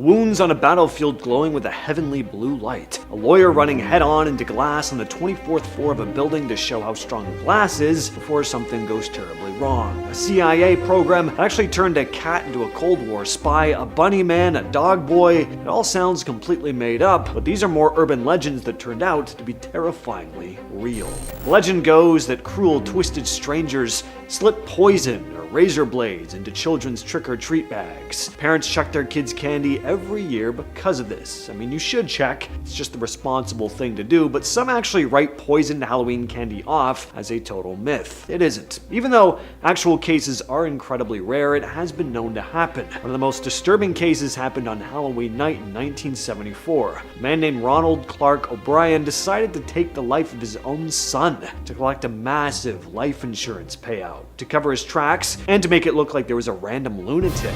Wounds on a battlefield glowing with a heavenly blue light. A lawyer running head-on into glass on the 24th floor of a building to show how strong glass is before something goes terribly wrong. A CIA program that actually turned a cat into a Cold War spy, a bunny man, a dog boy. It all sounds completely made up, but these are more urban legends that turned out to be terrifyingly real. The legend goes that cruel, twisted strangers slip poison or razor blades into children's trick-or-treat bags. Parents check their kids' candy every year because of this. I mean, you should check. It's just the responsible thing to do, but some actually write poisoned Halloween candy off as a total myth. It isn't. Even though actual cases are incredibly rare, it has been known to happen. One of the most disturbing cases happened on Halloween night in 1974. A man named Ronald Clark O'Brien decided to take the life of his own son to collect a massive life insurance payout to cover his tracks and to make it look like there was a random lunatic.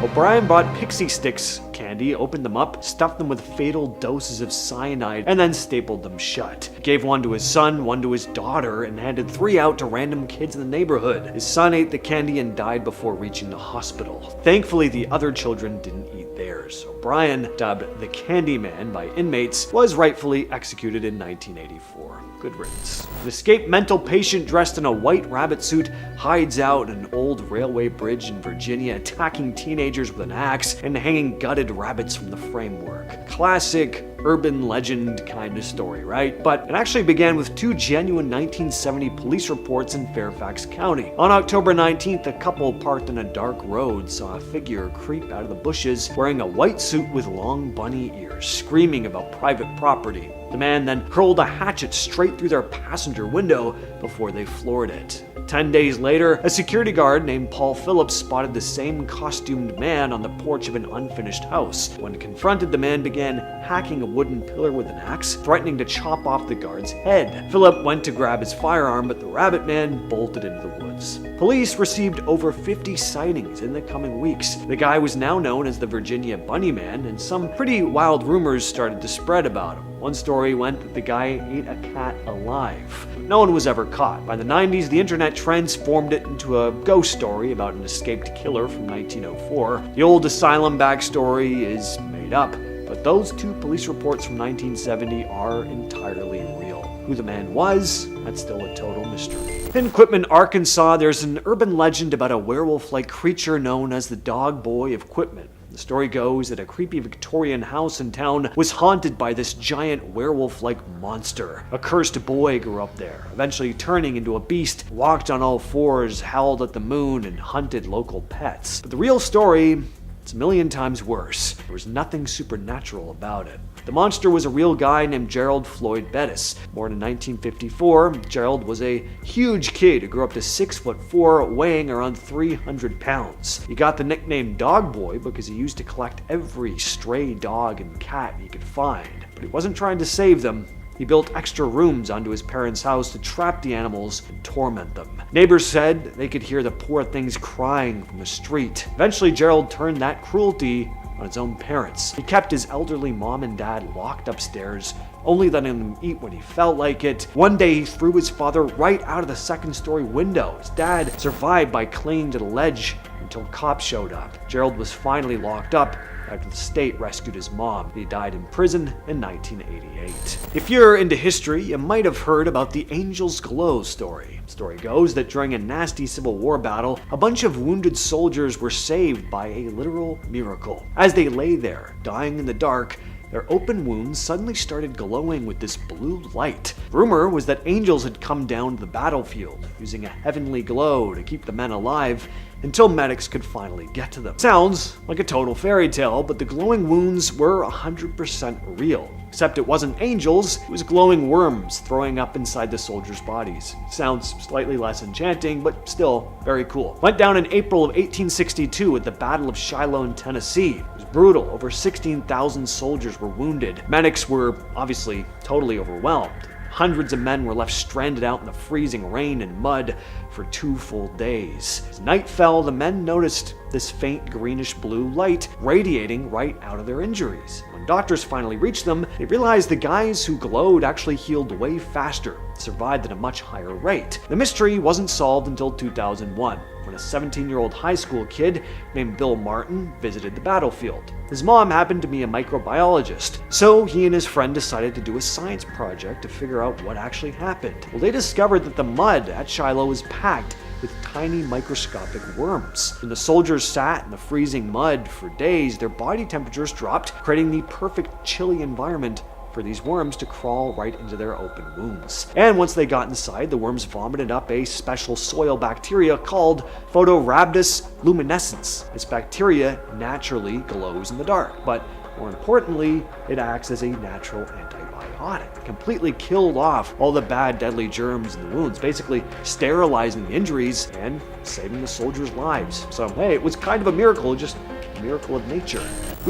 O'Brien bought pixie sticks candy, opened them up, stuffed them with fatal doses of cyanide, and then stapled them shut. He gave one to his son, one to his daughter, and handed 3 out to random kids in the neighborhood. His son ate the candy and died before reaching the hospital. Thankfully, the other children didn't eat theirs. O'Brien, dubbed the Candyman by inmates, was rightfully executed in 1984. Good riddance. An escaped mental patient dressed in a white rabbit suit hides out an old railway bridge in Virginia, attacking teenagers with an axe and hanging gutted rabbits from the framework. Classic urban legend kind of story, right? But it actually began with 2 genuine 1970 police reports in Fairfax County. On October 19th, a couple parked on a dark road saw a figure creep out of the bushes wearing a white suit with long bunny ears, screaming about private property. The man then hurled a hatchet straight through their passenger window before they floored it. 10 days later, a security guard named Paul Phillips spotted the same costumed man on the porch of an unfinished house. When confronted, the man began hacking a wooden pillar with an axe, threatening to chop off the guard's head. Philip went to grab his firearm, but the rabbit man bolted into the woods. Police received over 50 sightings in the coming weeks. The guy was now known as the Virginia Bunny Man, and some pretty wild rumors started to spread about him. One story went that the guy ate a cat alive. No one was ever caught. By the 90s, the internet transformed it into a ghost story about an escaped killer from 1904. The old asylum backstory is made up, but those 2 police reports from 1970 are entirely real. Who the man was, that's still a total mystery. In Quitman, Arkansas, there's an urban legend about a werewolf-like creature known as the Dog Boy of Quitman. The story goes that a creepy Victorian house in town was haunted by this giant werewolf-like monster. A cursed boy grew up there, eventually turning into a beast, walked on all 4s, howled at the moon, and hunted local pets. But the real story, it's a million times worse. There was nothing supernatural about it. The monster was a real guy named Gerald Floyd Bettis. Born in 1954, Gerald was a huge kid who grew up to 6'4", weighing around 300 pounds. He got the nickname Dog Boy because he used to collect every stray dog and cat he could find. But he wasn't trying to save them. He built extra rooms onto his parents' house to trap the animals and torment them. Neighbors said they could hear the poor things crying from the street. Eventually, Gerald turned that cruelty on his own parents. He kept his elderly mom and dad locked upstairs, only letting them eat when he felt like it. One day, he threw his father right out of the 2nd-story window. His dad survived by clinging to the ledge until cops showed up. Gerald was finally locked up after the state rescued his mom. He died in prison in 1988. If you're into history, you might have heard about the Angel's Glow story. The story goes that during a nasty Civil War battle, a bunch of wounded soldiers were saved by a literal miracle. As they lay there, dying in the dark, their open wounds suddenly started glowing with this blue light. Rumor was that angels had come down to the battlefield, using a heavenly glow to keep the men alive until medics could finally get to them. Sounds like a total fairy tale, but the glowing wounds were 100% real. Except it wasn't angels, it was glowing worms throwing up inside the soldiers' bodies. Sounds slightly less enchanting, but still very cool. Went down in April of 1862 at the Battle of Shiloh in Tennessee. It was brutal. Over 16,000 soldiers were wounded. Medics were obviously totally overwhelmed. Hundreds of men were left stranded out in the freezing rain and mud for 2 full days. As night fell, the men noticed this faint greenish blue light radiating right out of their injuries. When doctors finally reached them, they realized the guys who glowed actually healed way faster, survived at a much higher rate. The mystery wasn't solved until 2001, when a 17-year-old high school kid named Bill Martin visited the battlefield. His mom happened to be a microbiologist, so he and his friend decided to do a science project to figure out what actually happened. Well, they discovered that the mud at Shiloh was packed with tiny microscopic worms. When the soldiers sat in the freezing mud for days, their body temperatures dropped, creating the perfect chilly environment for these worms to crawl right into their open wounds. And once they got inside, the worms vomited up a special soil bacteria called Photorhabdus luminescens. This bacteria naturally glows in the dark, but more importantly, it acts as a natural antibiotic. It completely killed off all the bad, deadly germs in the wounds, basically sterilizing the injuries and saving the soldiers' lives. So hey, it was kind of a miracle, just a miracle of nature.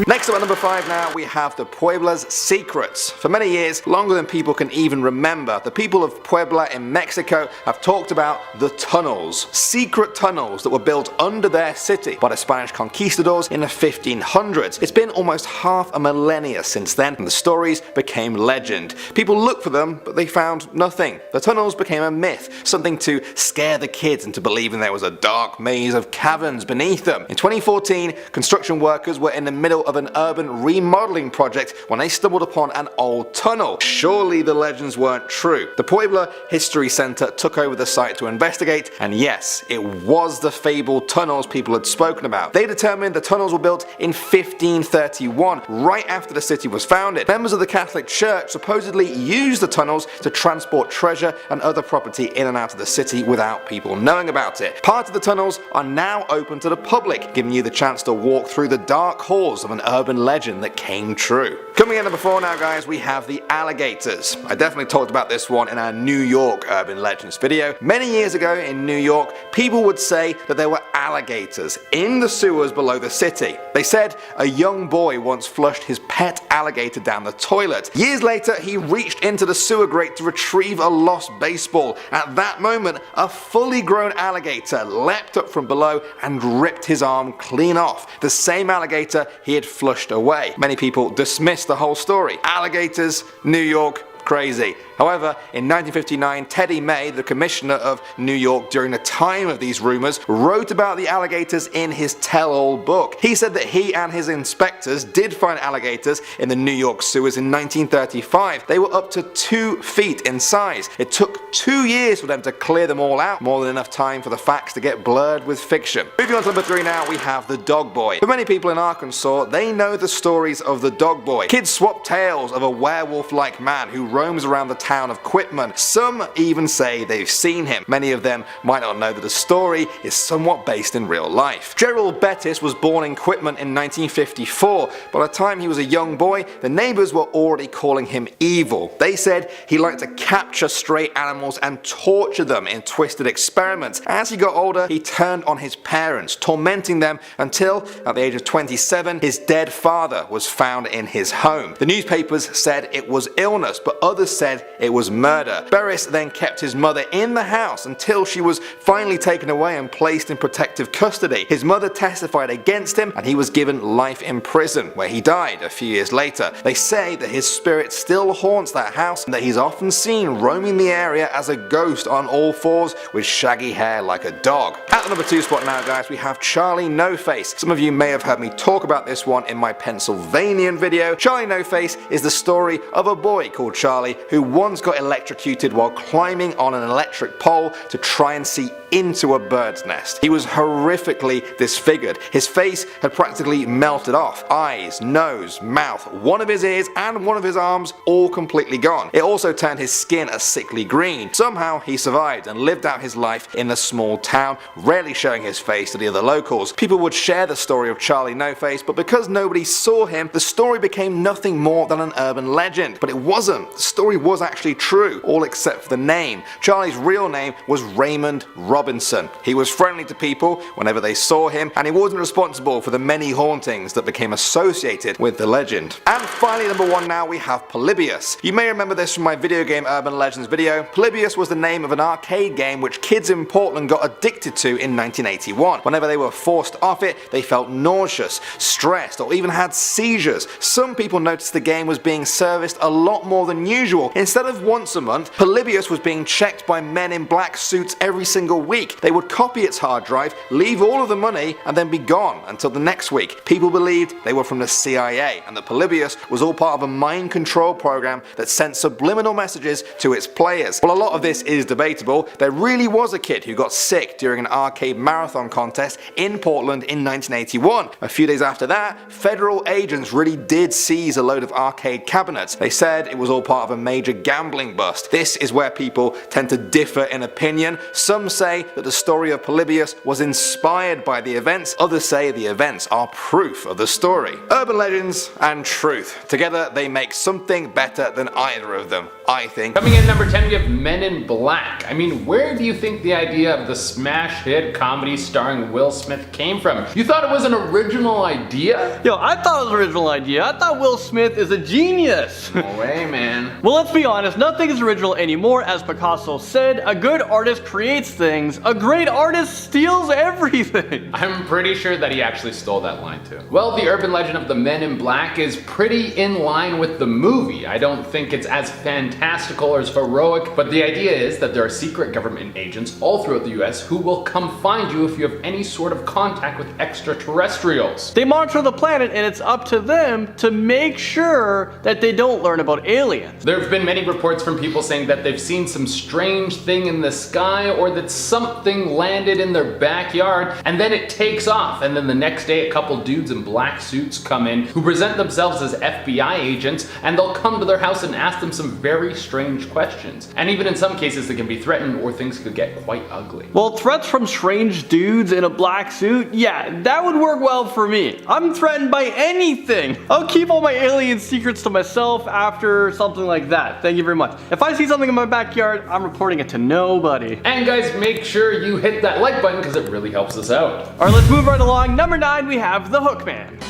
Next up at number 5 now, we have the Puebla's secrets. For many years, longer than people can even remember, the people of Puebla in Mexico have talked about the tunnels. Secret tunnels that were built under their city by the Spanish conquistadors in the 1500s. It's been almost half a millennia since then, and the stories became legend. People looked for them, but they found nothing. The tunnels became a myth, something to scare the kids into believing there was a dark maze of caverns beneath them. In 2014, construction workers were in the middle of an urban remodeling project when they stumbled upon an old tunnel. Surely the legends weren't true. The Puebla History Center took over the site to investigate, and yes, it was the fabled tunnels people had spoken about. They determined the tunnels were built in 1531, right after the city was founded. Members of the Catholic Church supposedly used the tunnels to transport treasure and other property in and out of the city without people knowing about it. Part of the tunnels are now open to the public, giving you the chance to walk through the dark halls of an urban legend that came true. Coming in number 4 now, guys, we have the alligators. I definitely talked about this one in our New York urban legends video. Many years ago in New York, people would say that there were alligators in the sewers below the city. They said a young boy once flushed his pet alligator down the toilet. Years later, he reached into the sewer grate to retrieve a lost baseball. At that moment, a fully grown alligator leapt up from below and ripped his arm clean off. The same alligator he had flushed away. Many people dismissed the whole story. Alligators, New York, crazy. However, in 1959, Teddy May, the commissioner of New York during the time of these rumors, wrote about the alligators in his tell-all book. He said that he and his inspectors did find alligators in the New York sewers in 1935. They were up to 2 feet in size. It took 2 years for them to clear them all out, more than enough time for the facts to get blurred with fiction. Moving on to number 3 now, we have the dog boy. For many people in Arkansas, they know the stories of the dog boy. Kids swap tales of a werewolf-like man who roams around the town of Quitman. Some even say they've seen him. Many of them might not know that the story is somewhat based in real life. Gerald Bettis was born in Quitman in 1954. By the time he was a young boy, the neighbors were already calling him evil. They said he liked to capture stray animals and torture them in twisted experiments. As he got older, he turned on his parents, tormenting them until, at the age of 27, his dead father was found in his home. The newspapers said it was illness, but others said it was murder. Beres then kept his mother in the house until she was finally taken away and placed in protective custody. His mother testified against him and he was given life in prison, where he died a few years later. They say that his spirit still haunts that house and that he's often seen roaming the area as a ghost on all fours with shaggy hair like a dog. At the number 2 spot now, guys, we have Charlie No Face. Some of you may have heard me talk about this one in my Pennsylvanian video. Charlie No Face is the story of a boy called Charlie who once got electrocuted while climbing on an electric pole to try and see into a bird's nest. He was horrifically disfigured. His face had practically melted off. Eyes, nose, mouth, one of his ears and one of his arms all completely gone. It also turned his skin a sickly green. Somehow he survived and lived out his life in the small town, rarely showing his face to the other locals. People would share the story of Charlie No Face, but because nobody saw him, the story became nothing more than an urban legend. But it wasn't. The story was actually true, all except for the name. Charlie's real name was Raymond Ross. Robinson. He was friendly to people whenever they saw him, and he wasn't responsible for the many hauntings that became associated with the legend. And finally, number 1 now, we have Polybius. You may remember this from my video game Urban Legends video. Polybius was the name of an arcade game which kids in Portland got addicted to in 1981. Whenever they were forced off it, they felt nauseous, stressed, or even had seizures. Some people noticed the game was being serviced a lot more than usual. Instead of once a month, Polybius was being checked by men in black suits every single week. They would copy its hard drive, leave all of the money, and then be gone until the next week. People believed they were from the CIA, and that Polybius was all part of a mind control program that sent subliminal messages to its players. Well, a lot of this is debatable. There really was a kid who got sick during an arcade marathon contest in Portland in 1981. A few days after that, federal agents really did seize a load of arcade cabinets. They said it was all part of a major gambling bust. This is where people tend to differ in opinion. Some say that the story of Polybius was inspired by the events, others say the events are proof of the story. Urban legends and truth. Together they make something better than either of them, I think. Coming in number 10, we have Men in Black. I mean, where do you think the idea of the smash hit comedy starring Will Smith came from? You thought it was an original idea? Yo, I thought it was an original idea. I thought Will Smith is a genius. No way, man. Well, let's be honest, nothing is original anymore. As Picasso said, a good artist creates things, a great artist steals everything. I'm pretty sure that he actually stole that line too. Well, the urban legend of the Men in Black is pretty in line with the movie. I don't think it's as fantastical or as heroic, but the idea is that there are secret government agents all throughout the US who will come find you if you have any sort of contact with extraterrestrials. They monitor the planet and it's up to them to make sure that they don't learn about aliens. There have been many reports from people saying that they've seen some strange thing in the sky or that something landed in their backyard and then it takes off, and then the next day a couple dudes in black suits come in who present themselves as FBI agents, and they'll come to their house and ask them some very strange questions. And even in some cases they can be threatened or things could get quite ugly. Well, threats from strange dudes in a black suit, yeah, that would work well for me. I'm threatened by anything. I'll keep all my alien secrets to myself after something like that. Thank you very much. If I see something in my backyard, I'm reporting it to nobody. And guys, make sure you hit that like button because it really helps us out. Alright, let's move right along. Number 9, we have the Hookman.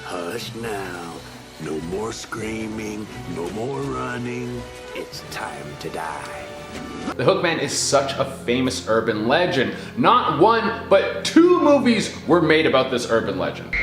Hush now. No more screaming, no more running. It's time to die. The Hookman is such a famous urban legend. Not one, but 2 movies were made about this urban legend.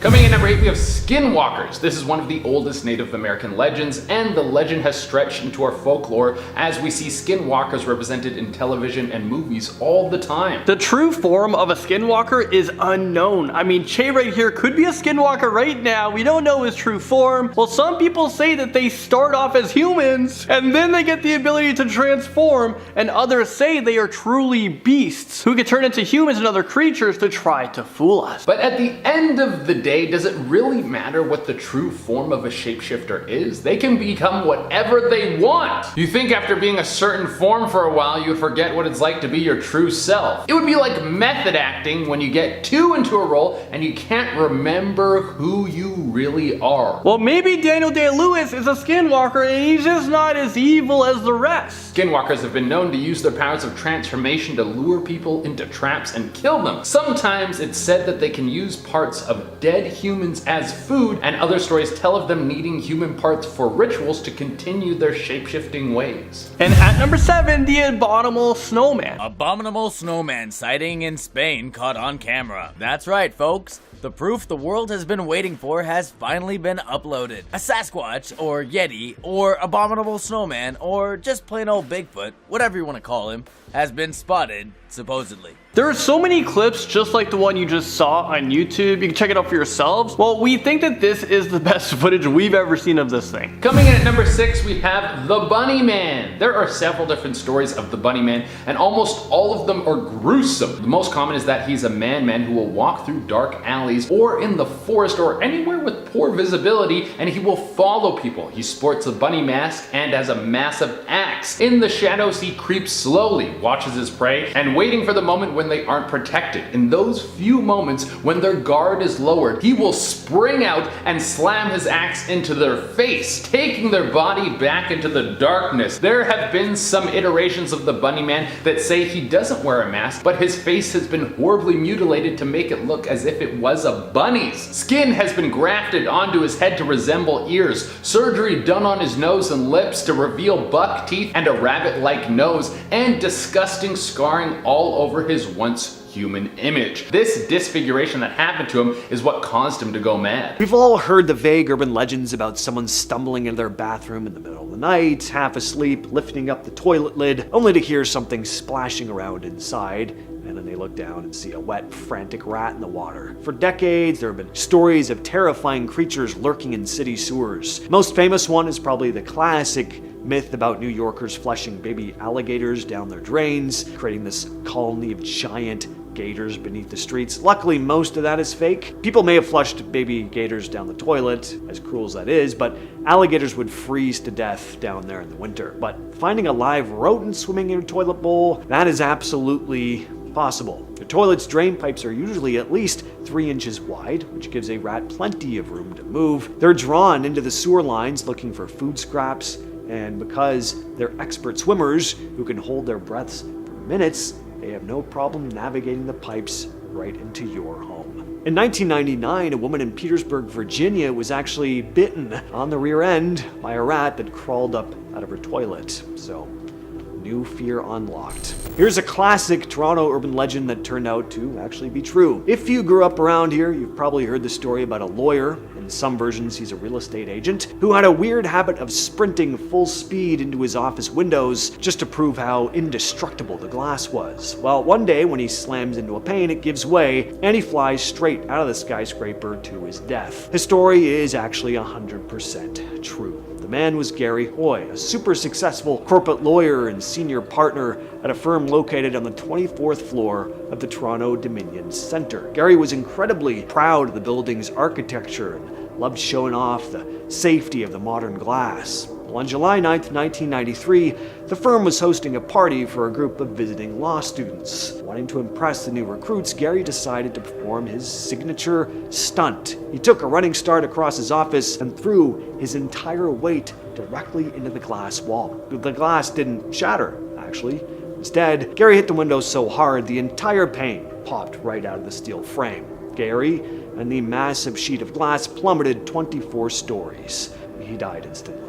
Coming in number 8, we have skinwalkers. This is one of the oldest Native American legends, and the legend has stretched into our folklore as we see skinwalkers represented in television and movies all the time. The true form of a skinwalker is unknown. I mean, Che right here could be a skinwalker right now. We don't know his true form. Well, some people say that they start off as humans and then they get the ability to transform, and others say they are truly beasts who can turn into humans and other creatures to try to fool us. But at the end of the day, does it really matter what the true form of a shapeshifter is? They can become whatever they want. You think after being a certain form for a while, you forget what it's like to be your true self. It would be like method acting when you get too into a role and you can't remember who you really are. Well, maybe Daniel Day-Lewis is a skinwalker and he's just not as evil as the rest. Skinwalkers have been known to use their powers of transformation to lure people into traps and kill them. Sometimes it's said that they can use parts of dead humans as food, and other stories tell of them needing human parts for rituals to continue their shape-shifting ways. And at number 7, the abominable snowman. Abominable snowman sighting in Spain caught on camera. That's right, folks. The proof the world has been waiting for has finally been uploaded. A Sasquatch, or Yeti, or abominable snowman, or just plain old Bigfoot, whatever you want to call him, has been spotted, supposedly. There are so many clips just like the one you just saw on YouTube. You can check it out for yourselves. Well, we think that this is the best footage we've ever seen of this thing. Coming in at number 6, we have the Bunny Man. There are several different stories of the Bunny Man, and almost all of them are gruesome. The most common is that he's a man who will walk through dark alleys or in the forest or anywhere with poor visibility, and he will follow people. He sports a bunny mask and has a massive axe. In the shadows, he creeps slowly, watches his prey, and waiting for the moment when they aren't protected. In those few moments when their guard is lowered, he will spring out and slam his axe into their face, taking their body back into the darkness. There have been some iterations of the Bunny Man that say he doesn't wear a mask, but his face has been horribly mutilated to make it look as if it was a bunny's. Skin has been grafted onto his head to resemble ears, surgery done on his nose and lips to reveal buck teeth and a rabbit-like nose, and disgusting scarring all over his once human image. This disfiguration that happened to him is what caused him to go mad. We've all heard the vague urban legends about someone stumbling into their bathroom in the middle of the night, half asleep, lifting up the toilet lid, only to hear something splashing around inside, and then they look down and see a wet, frantic rat in the water. For decades, there have been stories of terrifying creatures lurking in city sewers. Most famous one is probably the classic myth about New Yorkers flushing baby alligators down their drains, creating this colony of giant gators beneath the streets. Luckily, most of that is fake. People may have flushed baby gators down the toilet, as cruel as that is, but alligators would freeze to death down there in the winter. But finding a live rodent swimming in a toilet bowl, that is absolutely possible. The toilet's drain pipes are usually at least 3 inches wide, which gives a rat plenty of room to move. They're drawn into the sewer lines looking for food scraps, and because they're expert swimmers who can hold their breaths for minutes, they have no problem navigating the pipes right into your home. In 1999, a woman in Petersburg, Virginia was actually bitten on the rear end by a rat that crawled up out of her toilet. So, new fear unlocked. Here's a classic Toronto urban legend that turned out to actually be true. If you grew up around here, you've probably heard the story about a lawyer. In some versions, he's a real estate agent who had a weird habit of sprinting full speed into his office windows just to prove how indestructible the glass was. Well, one day when he slams into a pane, it gives way and he flies straight out of the skyscraper to his death. His story is actually 100% true. The man was Gary Hoy, a super successful corporate lawyer and senior partner at a firm located on the 24th floor of the Toronto Dominion Centre. Gary was incredibly proud of the building's architecture and loved showing off the safety of the modern glass. Well, on July 9th, 1993, the firm was hosting a party for a group of visiting law students. Wanting to impress the new recruits, Gary decided to perform his signature stunt. He took a running start across his office and threw his entire weight directly into the glass wall. The glass didn't shatter, actually. Instead, Gary hit the window so hard the entire pane popped right out of the steel frame. Gary and the massive sheet of glass plummeted 24 stories. He died instantly.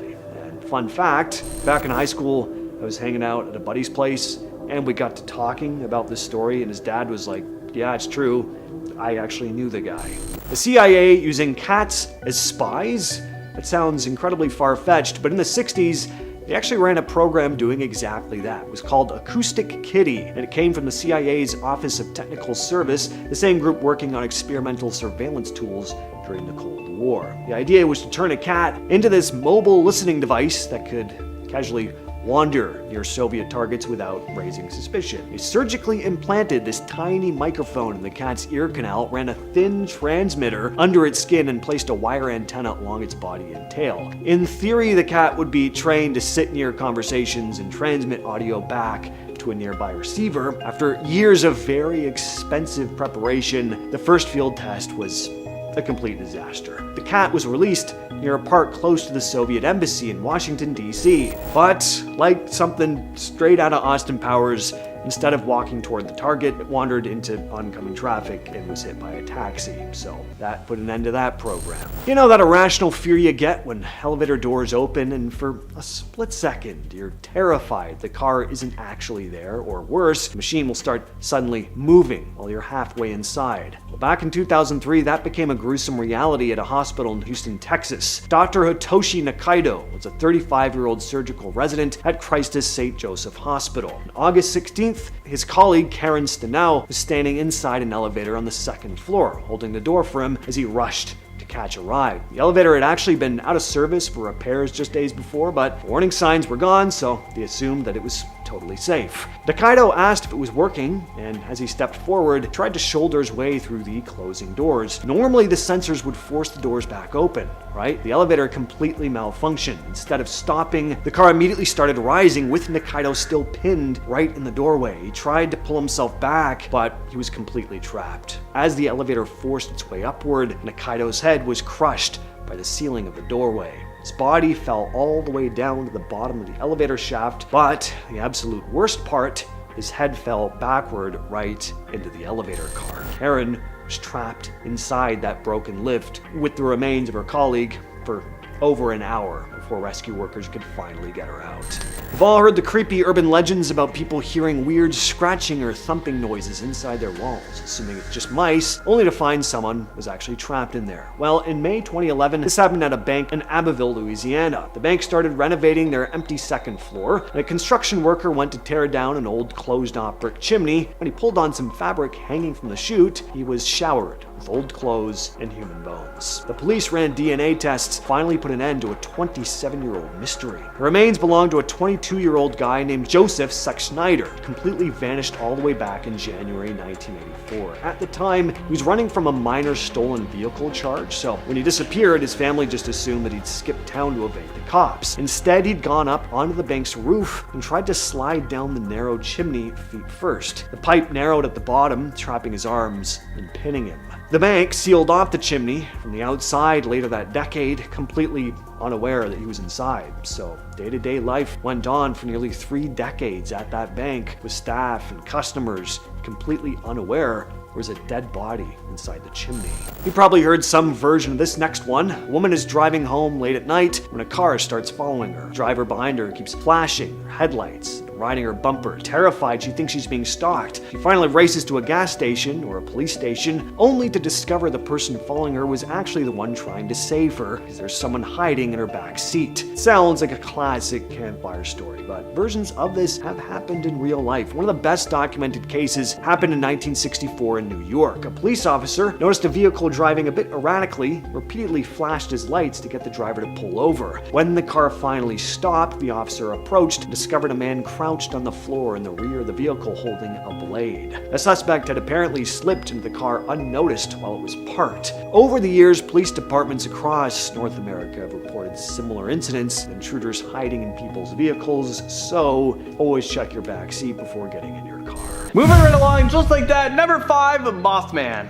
Fun fact, back in high school, I was hanging out at a buddy's place and we got to talking about this story and his dad was like, yeah, it's true. I actually knew the guy. The CIA using cats as spies? That sounds incredibly far-fetched, but in the 60s, they actually ran a program doing exactly that. It was called Acoustic Kitty, and it came from the CIA's Office of Technical Service, the same group working on experimental surveillance tools during the Cold War. The idea was to turn a cat into this mobile listening device that could casually wander near Soviet targets without raising suspicion. They surgically implanted this tiny microphone in the cat's ear canal, ran a thin transmitter under its skin, and placed a wire antenna along its body and tail. In theory, the cat would be trained to sit near conversations and transmit audio back to a nearby receiver. After years of very expensive preparation, the first field test was a complete disaster. The cat was released near a park close to the Soviet embassy in Washington, D.C. But, like something straight out of Austin Powers, instead of walking toward the target, it wandered into oncoming traffic and was hit by a taxi. So that put an end to that program. You know that irrational fear you get when elevator doors open and for a split second you're terrified the car isn't actually there, or worse, the machine will start suddenly moving while you're halfway inside. Well, back in 2003, that became a gruesome reality at a hospital in Houston, Texas. Dr. Hitoshi Nakaido was a 35-year-old surgical resident at Christus St. Joseph Hospital. On August 16th, his colleague Karen Stenau was standing inside an elevator on the second floor, holding the door for him as he rushed to catch a ride. The elevator had actually been out of service for repairs just days before, but warning signs were gone, so they assumed that it was totally safe. Nakaido asked if it was working, and as he stepped forward, tried to shoulder his way through the closing doors. Normally, the sensors would force the doors back open, right? The elevator completely malfunctioned. Instead of stopping, the car immediately started rising with Nakaido still pinned right in the doorway. He tried to pull himself back, but he was completely trapped. As the elevator forced its way upward, Nakaido's head was crushed by the ceiling of the doorway. His body fell all the way down to the bottom of the elevator shaft, but the absolute worst part, his head fell backward right into the elevator car. Karen was trapped inside that broken lift with the remains of her colleague for over an hour before rescue workers could finally get her out. We've all heard the creepy urban legends about people hearing weird scratching or thumping noises inside their walls, assuming it's just mice, only to find someone was actually trapped in there. Well, in May 2011, this happened at a bank in Abbeville, Louisiana. The bank started renovating their empty second floor, and a construction worker went to tear down an old closed-off brick chimney. When he pulled on some fabric hanging from the chute, he was showered with old clothes and human bones. The police ran DNA tests, finally put an end to a 27-year-old mystery. The remains belonged to a 22-year-old guy named Joseph Schneider, completely vanished all the way back in January 1984. At the time, he was running from a minor stolen vehicle charge, so when he disappeared, his family just assumed that he'd skipped town to evade the cops. Instead, he'd gone up onto the bank's roof and tried to slide down the narrow chimney feet first. The pipe narrowed at the bottom, trapping his arms and pinning him. The bank sealed off the chimney from the outside later that decade, completely unaware that he was inside. So day-to-day life went on for nearly 3 decades at that bank, with staff and customers completely unaware there was a dead body inside the chimney. You probably heard some version of this next one. A woman is driving home late at night when a car starts following her. The driver behind her keeps flashing her headlights, riding her bumper. Terrified, she thinks she's being stalked. She finally races to a gas station or a police station, only to discover the person following her was actually the one trying to save her, because there's someone hiding in her back seat. It sounds like a classic campfire story, but versions of this have happened in real life. One of the best documented cases happened in 1964 in New York. A police officer noticed a vehicle driving a bit erratically, repeatedly flashed his lights to get the driver to pull over. When the car finally stopped, the officer approached and discovered a man crouched on the floor in the rear of the vehicle holding a blade. The suspect had apparently slipped into the car unnoticed while it was parked. Over the years, police departments across North America have reported similar incidents, intruders hiding in people's vehicles, so always check your back seat before getting in your car. Moving right along, just like that, number 5, Mothman.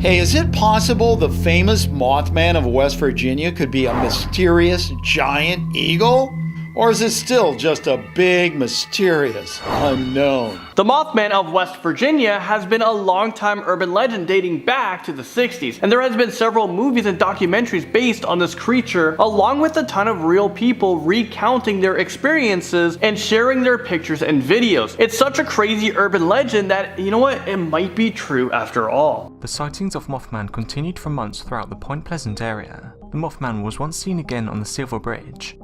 Hey, is it possible the famous Mothman of West Virginia could be a mysterious giant eagle? Or is it still just a big, mysterious unknown? The Mothman of West Virginia has been a long-time urban legend dating back to the 60s, and there has been several movies and documentaries based on this creature, along with a ton of real people recounting their experiences and sharing their pictures and videos. It's such a crazy urban legend that, you know what, it might be true after all. The sightings of Mothman continued for months throughout the Point Pleasant area. The Mothman was once seen again on the Silver Bridge,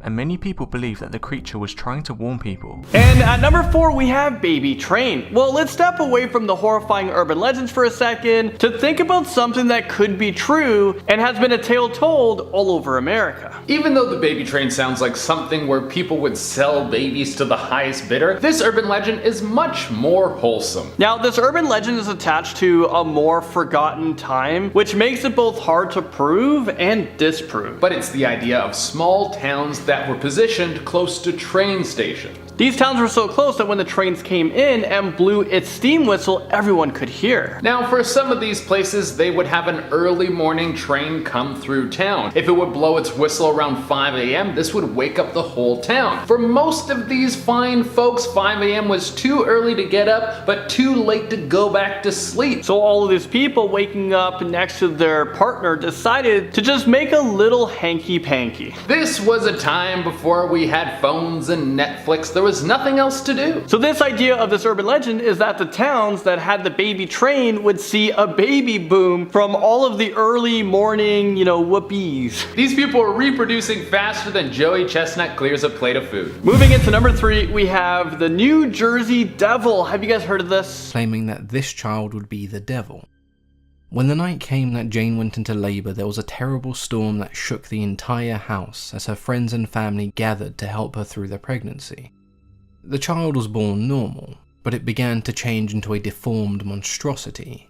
and many people believe that the creature was trying to warn people. And at number 4, we have Baby Train. Well, let's step away from the horrifying urban legends for a second to think about something that could be true and has been a tale told all over America. Even though the baby train sounds like something where people would sell babies to the highest bidder, this urban legend is much more wholesome. Now, this urban legend is attached to a more forgotten time, which makes it both hard to prove and disprove. But it's the idea of small towns that were positioned close to train stations. These towns were so close that when the trains came in and blew its steam whistle, everyone could hear. Now, for some of these places, they would have an early morning train come through town. If it would blow its whistle around 5 a.m., this would wake up the whole town. For most of these fine folks, 5 a.m. was too early to get up, but too late to go back to sleep. So all of these people waking up next to their partner decided to just make a little hanky-panky. This was a time before we had phones and Netflix. There was nothing else to do. So this idea of this urban legend is that the towns that had the baby train would see a baby boom from all of the early morning, whoopies. These people are reproducing faster than Joey Chestnut clears a plate of food. Moving into number 3, we have the New Jersey Devil. Have you guys heard of this? Claiming that this child would be the devil. When the night came that Jane went into labor, there was a terrible storm that shook the entire house as her friends and family gathered to help her through the pregnancy. The child was born normal, but it began to change into a deformed monstrosity.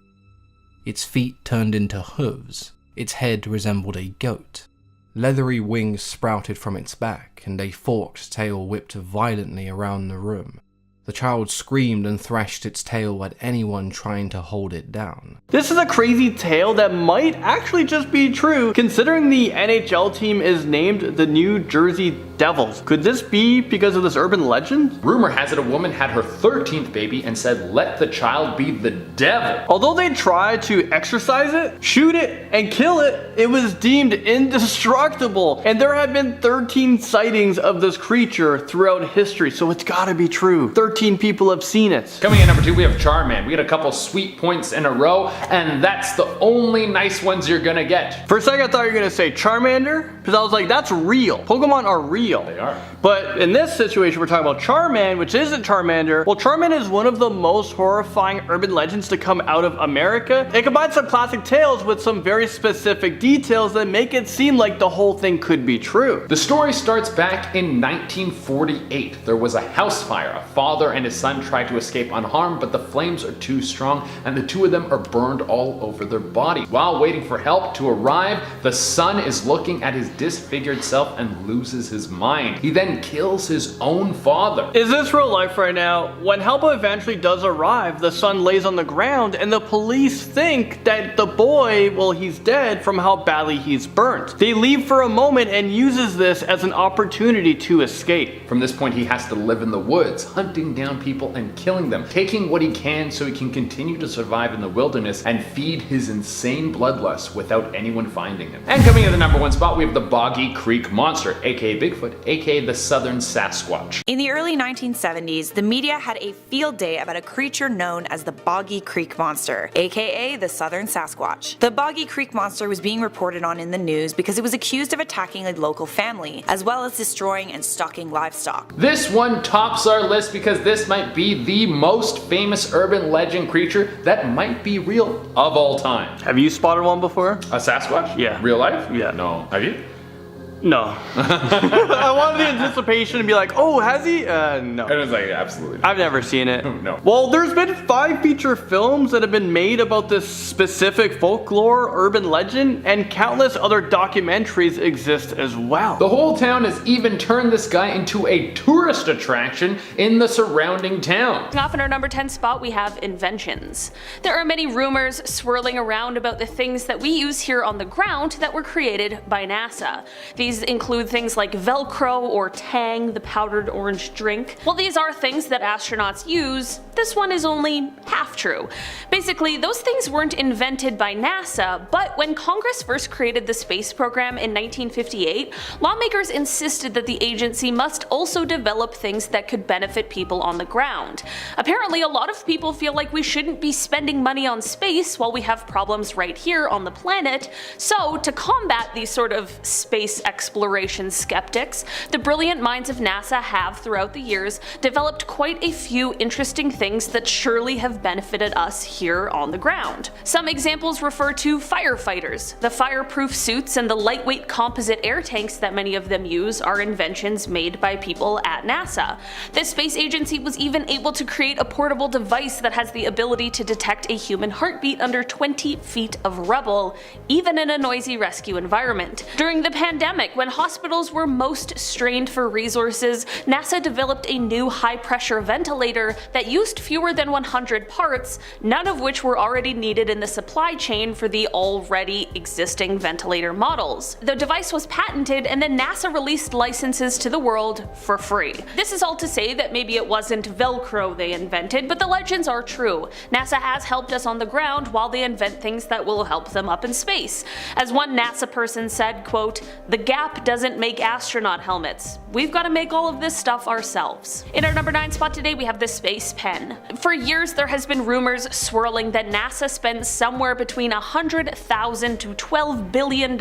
Its feet turned into hooves, its head resembled a goat. Leathery wings sprouted from its back, and a forked tail whipped violently around the room. The child screamed and thrashed its tail at anyone trying to hold it down. This is a crazy tale that might actually just be true, considering the NHL team is named the New Jersey Devils. Could this be because of this urban legend? Rumor has it a woman had her 13th baby and said, "Let the child be the devil." Although they tried to exorcise it, shoot it, and kill it, it was deemed indestructible. And there have been 13 sightings of this creature throughout history, so it's gotta be true. 13 people have seen it. Coming in number 2, we have Charman. We get a couple sweet points in a row, and that's the only nice ones you're gonna get. For a second I thought you were gonna say Charmander, because I was like, that's real. Pokemon are real. They are. But in this situation, we're talking about Charman, which isn't Charmander. Well, Charman is one of the most horrifying urban legends to come out of America. It combines some classic tales with some very specific details that make it seem like the whole thing could be true. The story starts back in 1948. There was a house fire. A father and his son tried to escape unharmed, but the flames are too strong, and the two of them are burned all over their body. While waiting for help to arrive, the son is looking at his disfigured self and loses his mind. He then kills his own father. Is this real life right now? When help eventually does arrive, the son lays on the ground and the police think that the boy, well, he's dead from how badly he's burnt. They leave for a moment and uses this as an opportunity to escape. From this point, he has to live in the woods, hunting down people and killing them, taking what he can so he can continue to survive in the wilderness and feed his insane bloodlust without anyone finding him. And coming in the number 1 spot, we have the Boggy Creek Monster, aka Bigfoot, aka the Southern Sasquatch. In the early 1970s, the media had a field day about a creature known as the Boggy Creek Monster, aka the Southern Sasquatch. The Boggy Creek Monster was being reported on in the news because it was accused of attacking a local family, as well as destroying and stalking livestock. This one tops our list because this might be the most famous urban legend creature that might be real of all time. Have you spotted one before? A Sasquatch? Yeah. Real life? Yeah. No. Have you? No. I wanted the anticipation to be like, oh, has he? No. And it was like, absolutely. I've never seen it. No. Well, there's been 5 feature films that have been made about this specific folklore, urban legend, and countless other documentaries exist as well. The whole town has even turned this guy into a tourist attraction in the surrounding town. Off in our number 10 spot, we have inventions. There are many rumors swirling around about the things that we use here on the ground that were created by NASA. These include things like Velcro or Tang, the powdered orange drink. While these are things that astronauts use, this one is only half true. Basically, those things weren't invented by NASA, but when Congress first created the space program in 1958, lawmakers insisted that the agency must also develop things that could benefit people on the ground. Apparently, a lot of people feel like we shouldn't be spending money on space while we have problems right here on the planet, so to combat these sort of space exploration skeptics, the brilliant minds of NASA have, throughout the years, developed quite a few interesting things that surely have benefited us here on the ground. Some examples refer to firefighters. The fireproof suits and the lightweight composite air tanks that many of them use are inventions made by people at NASA. The space agency was even able to create a portable device that has the ability to detect a human heartbeat under 20 feet of rubble, even in a noisy rescue environment. During the pandemic, when hospitals were most strained for resources, NASA developed a new high-pressure ventilator that used fewer than 100 parts, none of which were already needed in the supply chain for the already existing ventilator models. The device was patented, and then NASA released licenses to the world for free. This is all to say that maybe it wasn't Velcro they invented, but the legends are true. NASA has helped us on the ground while they invent things that will help them up in space. As one NASA person said, quote, "The gap Gap doesn't make astronaut helmets. We've got to make all of this stuff ourselves. In our number 9 spot today, we have the space pen. For years, there has been rumors swirling that NASA spends somewhere between $100,000 to $12 billion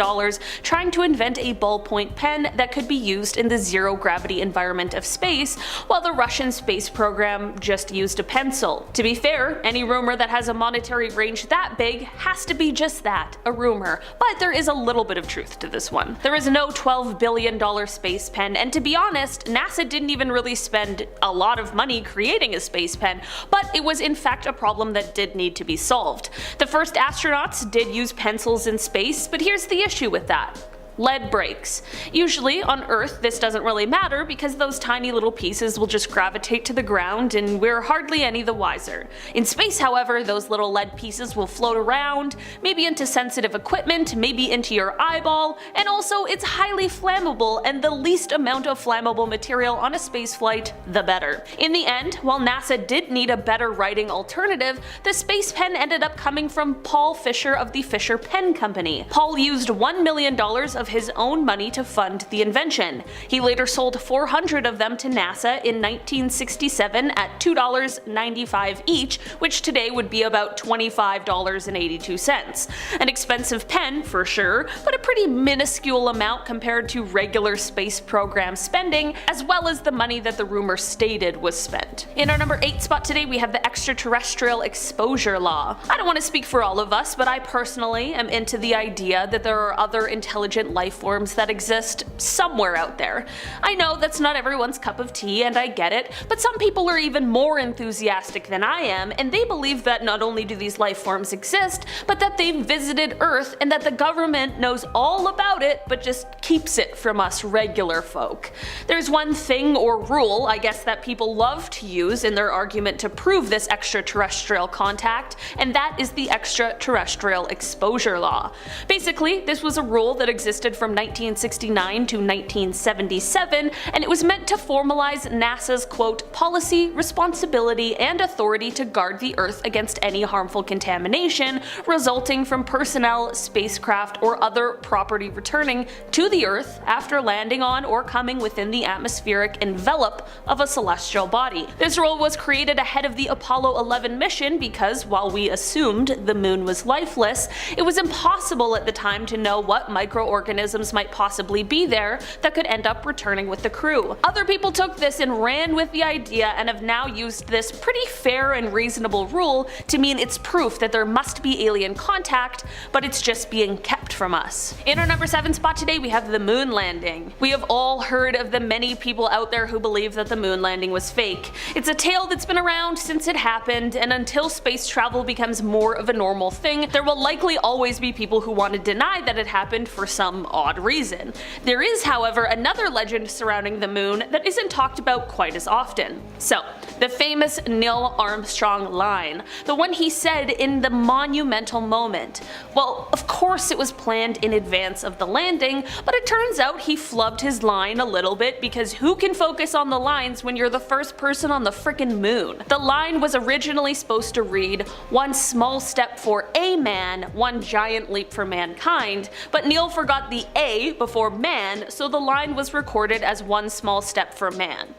trying to invent a ballpoint pen that could be used in the zero-gravity environment of space, while the Russian space program just used a pencil. To be fair, any rumor that has a monetary range that big has to be just that, a rumor, but there is a little bit of truth to this one. There is no $12 billion space pen, and to be honest, NASA didn't even really spend a lot of money creating a space pen, but it was in fact a problem that did need to be solved. The first astronauts did use pencils in space, but here's the issue with that. Lead breaks. Usually on Earth this doesn't really matter because those tiny little pieces will just gravitate to the ground and we're hardly any the wiser. In space, however, those little lead pieces will float around, maybe into sensitive equipment, maybe into your eyeball, and also it's highly flammable, and the least amount of flammable material on a spaceflight, the better. In the end, while NASA did need a better writing alternative, the space pen ended up coming from Paul Fisher of the Fisher Pen Company. Paul used $1 million of his own money to fund the invention. He later sold 400 of them to NASA in 1967 at $2.95 each, which today would be about $25.82. An expensive pen for sure, but a pretty minuscule amount compared to regular space program spending, as well as the money that the rumor stated was spent. In our number 8 spot today, we have the extraterrestrial exposure law. I don't want to speak for all of us, but I personally am into the idea that there are other intelligent life forms that exist somewhere out there. I know that's not everyone's cup of tea, and I get it, but some people are even more enthusiastic than I am, and they believe that not only do these life forms exist, but that they've visited Earth and that the government knows all about it but just keeps it from us regular folk. There's one thing or rule, I guess, that people love to use in their argument to prove this extraterrestrial contact, and that is the extraterrestrial exposure law. Basically, this was a rule that existed from 1969 to 1977, and it was meant to formalize NASA's quote, policy, responsibility, and authority to guard the Earth against any harmful contamination resulting from personnel, spacecraft, or other property returning to the Earth after landing on or coming within the atmospheric envelope of a celestial body. This rule was created ahead of the Apollo 11 mission because, while we assumed the moon was lifeless, it was impossible at the time to know what microorganisms might possibly be there that could end up returning with the crew. Other people took this and ran with the idea and have now used this pretty fair and reasonable rule to mean it's proof that there must be alien contact, but it's just being kept from us. In our number 7 spot today, we have the moon landing. We have all heard of the many people out there who believe that the moon landing was fake. It's a tale that's been around since it happened, and until space travel becomes more of a normal thing, there will likely always be people who want to deny that it happened for some odd reason. There is, however, another legend surrounding the moon that isn't talked about quite as often. So, the famous Neil Armstrong line, the one he said in the monumental moment. Well, of course it was planned in advance of the landing, but it turns out he flubbed his line a little bit because who can focus on the lines when you're the first person on the frickin' moon? The line was originally supposed to read, "One small step for a man, one giant leap for mankind," but Neil forgot the A before man, so the line was recorded as "one small step for man."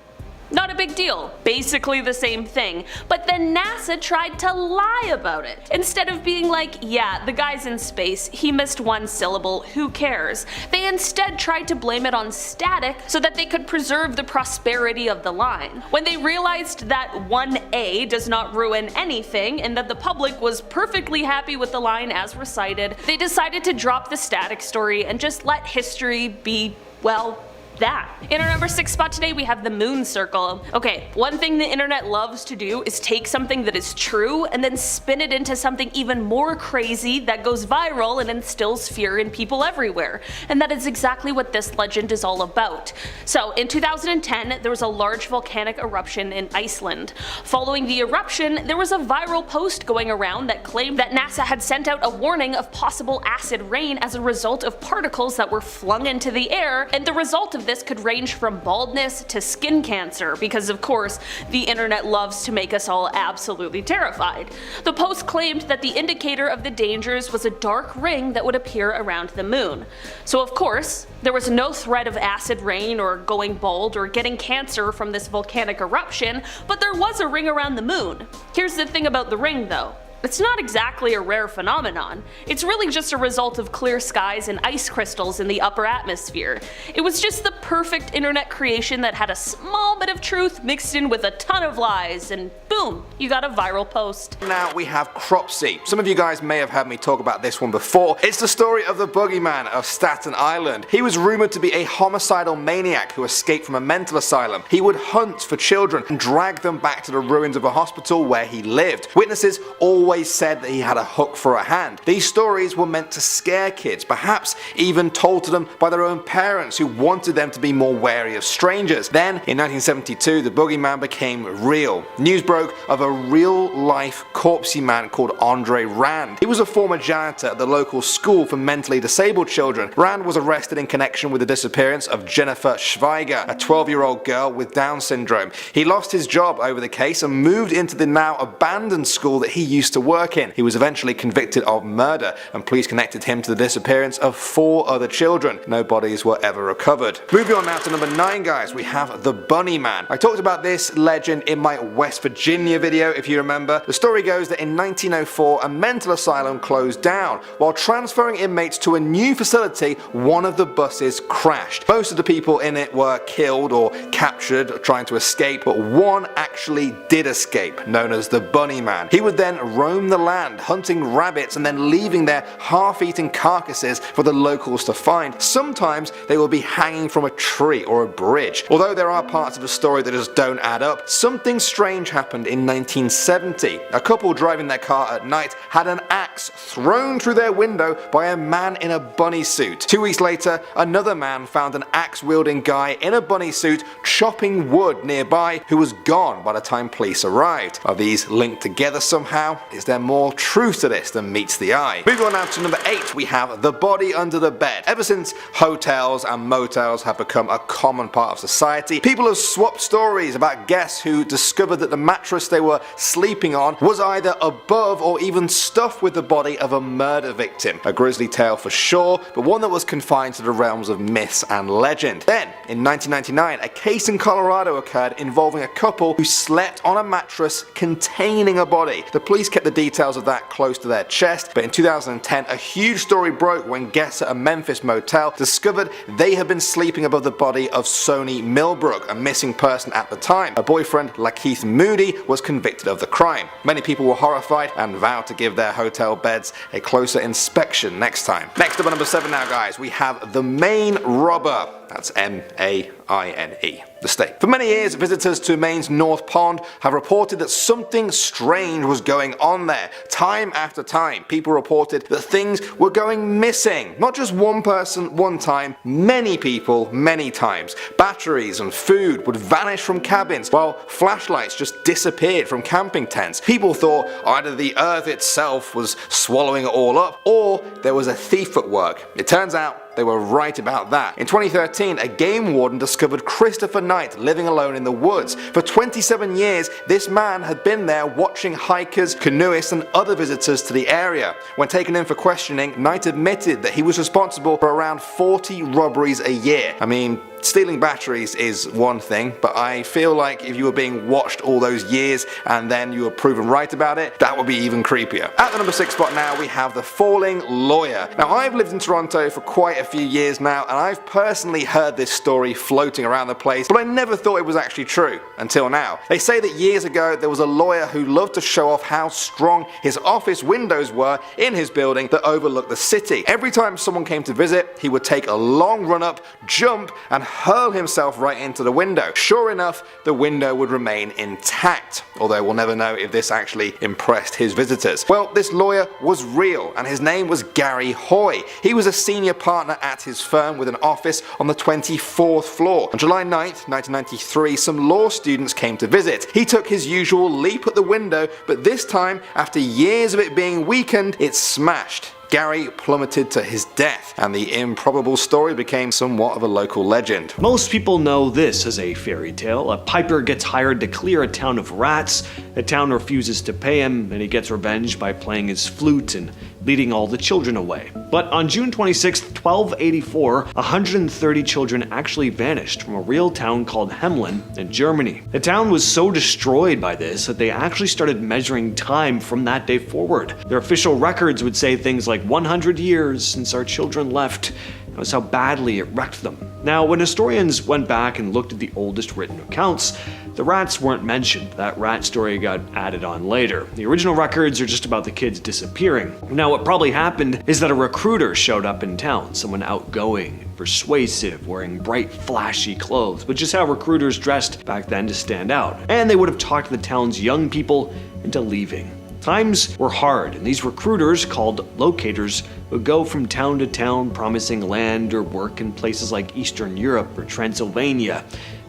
Not a big deal, basically the same thing, but then NASA tried to lie about it. Instead of being like, yeah, the guy's in space, he missed one syllable, who cares? They instead tried to blame it on static so that they could preserve the prosperity of the line. When they realized that one A does not ruin anything and that the public was perfectly happy with the line as recited, they decided to drop the static story and just let history be, well, that. In our number 6 spot today, we have the moon circle. Okay, one thing the internet loves to do is take something that is true and then spin it into something even more crazy that goes viral and instills fear in people everywhere. And that is exactly what this legend is all about. So, in 2010, there was a large volcanic eruption in Iceland. Following the eruption, there was a viral post going around that claimed that NASA had sent out a warning of possible acid rain as a result of particles that were flung into the air, and the result of of this could range from baldness to skin cancer, because of course, the internet loves to make us all absolutely terrified. The post claimed that the indicator of the dangers was a dark ring that would appear around the moon. So of course, there was no threat of acid rain or going bald or getting cancer from this volcanic eruption, but there was a ring around the moon. Here's the thing about the ring though. It's not exactly a rare phenomenon. It's really just a result of clear skies and ice crystals in the upper atmosphere. It was just the perfect internet creation that had a small bit of truth mixed in with a ton of lies, and boom, you got a viral post. Now we have Cropsey. Some of you guys may have heard me talk about this one before. It's the story of the boogeyman of Staten Island. He was rumored to be a homicidal maniac who escaped from a mental asylum. He would hunt for children and drag them back to the ruins of a hospital where he lived. Witnesses always said that he had a hook for a hand. These stories were meant to scare kids, perhaps even told to them by their own parents who wanted them to be more wary of strangers. Then, in 1972, the boogeyman became real. News broke of a real-life corpsey man called Andre Rand. He was a former janitor at the local school for mentally disabled children. Rand was arrested in connection with the disappearance of Jennifer Schweiger, a 12-year-old girl with Down syndrome. He lost his job over the case and moved into the now abandoned school that he used to work in. He was eventually convicted of murder, and police connected him to the disappearance of 4 other children. No bodies were ever recovered. Moving on now to number 9, guys, we have the Bunny Man. I talked about this legend in my West Virginia video, if you remember. The story goes that in 1904, a mental asylum closed down. While transferring inmates to a new facility, one of the buses crashed. Most of the people in it were killed or captured trying to escape, but one actually did escape, known as the Bunny Man. He would then roam the land, hunting rabbits and then leaving their half-eaten carcasses for the locals to find. Sometimes they will be hanging from a tree or a bridge. Although there are parts of the story that just don't add up, something strange happened in 1970. A couple driving their car at night had an axe thrown through their window by a man in a bunny suit. 2 weeks later, another man found an axe-wielding guy in a bunny suit chopping wood nearby who was gone by the time police arrived. Are these linked together somehow? Is there more truth to this than meets the eye? Moving on now to number 8, we have the body under the bed. Ever since hotels and motels have become a common part of society, people have swapped stories about guests who discovered that the mattress they were sleeping on was either above or even stuffed with the body of a murder victim. A grisly tale for sure, but one that was confined to the realms of myths and legend. Then, in 1999, a case in Colorado occurred involving a couple who slept on a mattress containing a body. The police kept the details of that close to their chest, but in 2010 a huge story broke when guests at a Memphis motel discovered they had been sleeping above the body of Sony Millbrook, a missing person at the time. Her boyfriend, Lakeith Moody, was convicted of the crime. Many people were horrified and vowed to give their hotel beds a closer inspection next time. Next up at number 7 now, guys, we have the Maine Robber. That's M-A-I-N-E. The state. For many years, visitors to Maine's North Pond have reported that something strange was going on there. Time after time, people reported that things were going missing. Not just one person, one time, many people, many times. Batteries and food would vanish from cabins, while flashlights just disappeared from camping tents. People thought either the earth itself was swallowing it all up, or there was a thief at work. It turns out they were right about that. In 2013, a game warden discovered Christopher Knight living alone in the woods. For 27 years, this man had been there watching hikers, canoeists and other visitors to the area. When taken in for questioning, Knight admitted that he was responsible for around 40 robberies a year. I mean, stealing batteries is one thing, but I feel like if you were being watched all those years and then you were proven right about it, that would be even creepier. At the number 6 spot now, we have the Falling Lawyer. Now, I've lived in Toronto for quite a few years now, and I've personally heard this story floating around the place, but I never thought it was actually true until now. They say that years ago there was a lawyer who loved to show off how strong his office windows were in his building that overlooked the city. Every time someone came to visit, he would take a long run up, jump, and hurl himself right into the window. Sure enough, the window would remain intact, although we'll never know if this actually impressed his visitors. Well, this lawyer was real, and his name was Gary Hoy. He was a senior partner at his firm with an office on the 24th floor. On July 9th, 1993, some law students came to visit. He took his usual leap at the window, but this time, after years of it being weakened, it smashed. Gary plummeted to his death, and the improbable story became somewhat of a local legend. Most people know this as a fairy tale. A piper gets hired to clear a town of rats. The town refuses to pay him, and he gets revenge by playing his flute and leading all the children away. But on June 26, 1284, 130 children actually vanished from a real town called Hemlin in Germany. The town was so destroyed by this that they actually started measuring time from that day forward. Their official records would say things like 100 years since our children left. That was how badly it wrecked them. Now, when historians went back and looked at the oldest written accounts, the rats weren't mentioned. That rat story got added on later. The original records are just about the kids disappearing. Now, what probably happened is that a recruiter showed up in town, someone outgoing, persuasive, wearing bright, flashy clothes, which is how recruiters dressed back then to stand out. And they would have talked the town's young people into leaving. Times were hard, and these recruiters, called locators, would go from town to town promising land or work in places like Eastern Europe or Transylvania.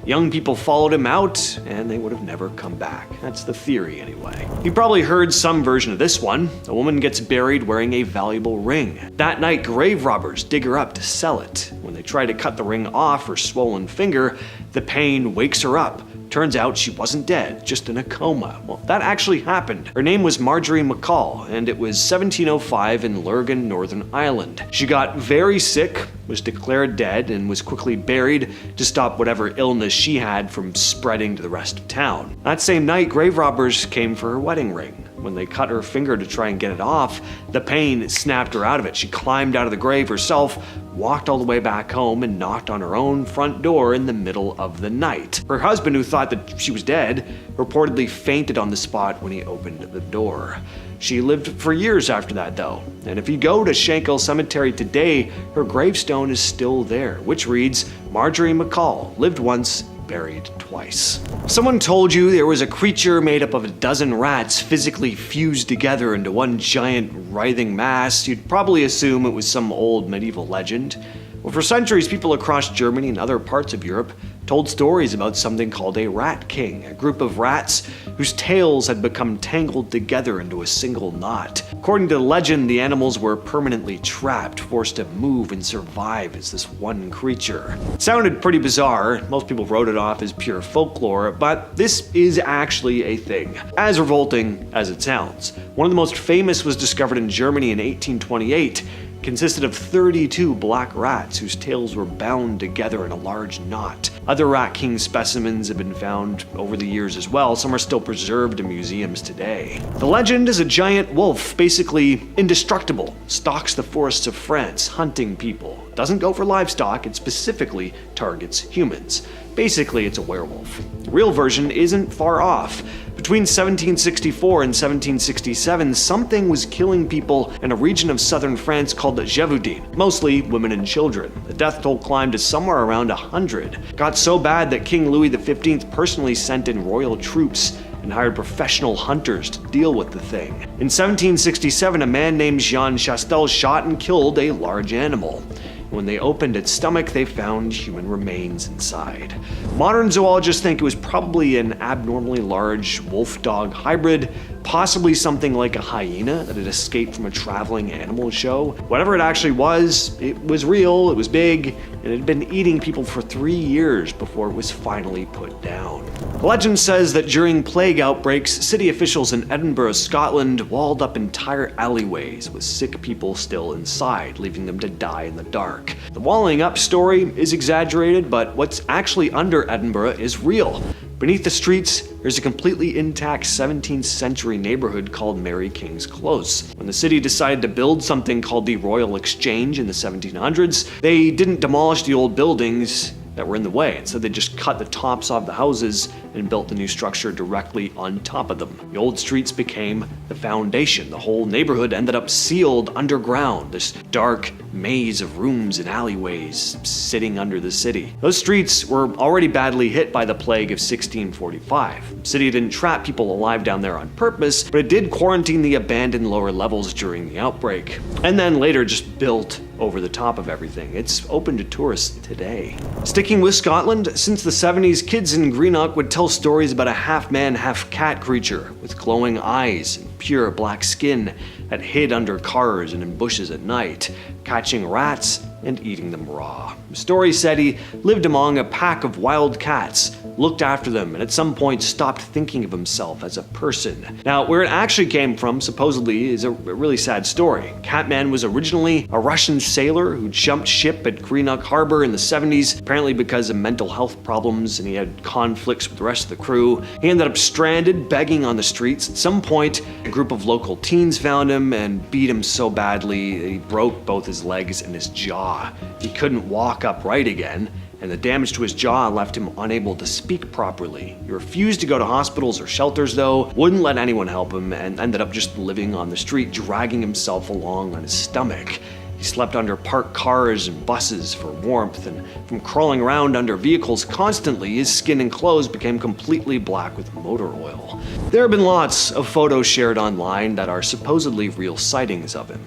Young people followed him out, and they would have never come back. That's the theory, anyway. You probably heard some version of this one. A woman gets buried wearing a valuable ring. That night, grave robbers dig her up to sell it. When they try to cut the ring off her swollen finger, the pain wakes her up. Turns out she wasn't dead, just in a coma. Well, that actually happened. Her name was Marjorie McCall, and it was 1705 in Lurgan, Northern Ireland. She got very sick, was declared dead, and was quickly buried to stop whatever illness she had from spreading to the rest of town. That same night, grave robbers came for her wedding ring. When they cut her finger to try and get it off, the pain snapped her out of it. She climbed out of the grave herself, walked all the way back home, and knocked on her own front door in the middle of the night. Her husband, who thought that she was dead, reportedly fainted on the spot when he opened the door. She lived for years after that, though, and if you go to Shankill Cemetery today, her gravestone is still there, which reads, Marjorie McCall, lived once, buried twice. Someone told you there was a creature made up of a dozen rats physically fused together into one giant writhing mass, you'd probably assume it was some old medieval legend. Well, for centuries, people across Germany and other parts of Europe told stories about something called a rat king, a group of rats whose tails had become tangled together into a single knot. According to the legend, the animals were permanently trapped, forced to move and survive as this one creature. It sounded pretty bizarre. Most people wrote it off as pure folklore, but this is actually a thing, as revolting as it sounds. One of the most famous was discovered in Germany in 1828. Consisted of 32 black rats whose tails were bound together in a large knot. Other Rat King specimens have been found over the years as well. Some are still preserved in museums today. The legend is a giant wolf, basically indestructible, stalks the forests of France, hunting people. Doesn't go for livestock, it specifically targets humans. Basically, it's a werewolf. The real version isn't far off. Between 1764 and 1767, something was killing people in a region of southern France called Gévaudan, mostly women and children. The death toll climbed to somewhere around 100. Got so bad that King Louis XV personally sent in royal troops and hired professional hunters to deal with the thing. In 1767, a man named Jean Chastel shot and killed a large animal. When they opened its stomach, they found human remains inside. Modern zoologists think it was probably an abnormally large wolf-dog hybrid, possibly something like a hyena that had escaped from a traveling animal show. Whatever it actually was, it was real, it was big, and it had been eating people for 3 years before it was finally put down. The legend says that during plague outbreaks, city officials in Edinburgh, Scotland, walled up entire alleyways with sick people still inside, leaving them to die in the dark. The walling up story is exaggerated, but what's actually under Edinburgh is real. Beneath the streets, there's a completely intact 17th century neighborhood called Mary King's Close. When the city decided to build something called the Royal Exchange in the 1700s, they didn't demolish the old buildings that were in the way. Instead, they just cut the tops off the houses and built the new structure directly on top of them. The old streets became the foundation. The whole neighborhood ended up sealed underground, this dark maze of rooms and alleyways sitting under the city. Those streets were already badly hit by the plague of 1645. The city didn't trap people alive down there on purpose, but it did quarantine the abandoned lower levels during the outbreak, and then later just built over the top of everything. It's open to tourists today. Sticking with Scotland, since the 70s, kids in Greenock would tell stories about a half-man, half-cat creature with glowing eyes and pure black skin had hid under cars and in bushes at night, catching rats and eating them raw. The story said he lived among a pack of wild cats, looked after them, and at some point stopped thinking of himself as a person. Now, where it actually came from, supposedly, is a really sad story. Catman was originally a Russian sailor who jumped ship at Greenock Harbor in the 70s, apparently because of mental health problems, and he had conflicts with the rest of the crew. He ended up stranded, begging on the streets. At some point, a group of local teens found him and beat him so badly that he broke both his legs and his jaw. He couldn't walk upright again, and the damage to his jaw left him unable to speak properly. He refused to go to hospitals or shelters though, wouldn't let anyone help him, and ended up just living on the street, dragging himself along on his stomach. He slept under parked cars and buses for warmth, and from crawling around under vehicles constantly, his skin and clothes became completely black with motor oil. There have been lots of photos shared online that are supposedly real sightings of him.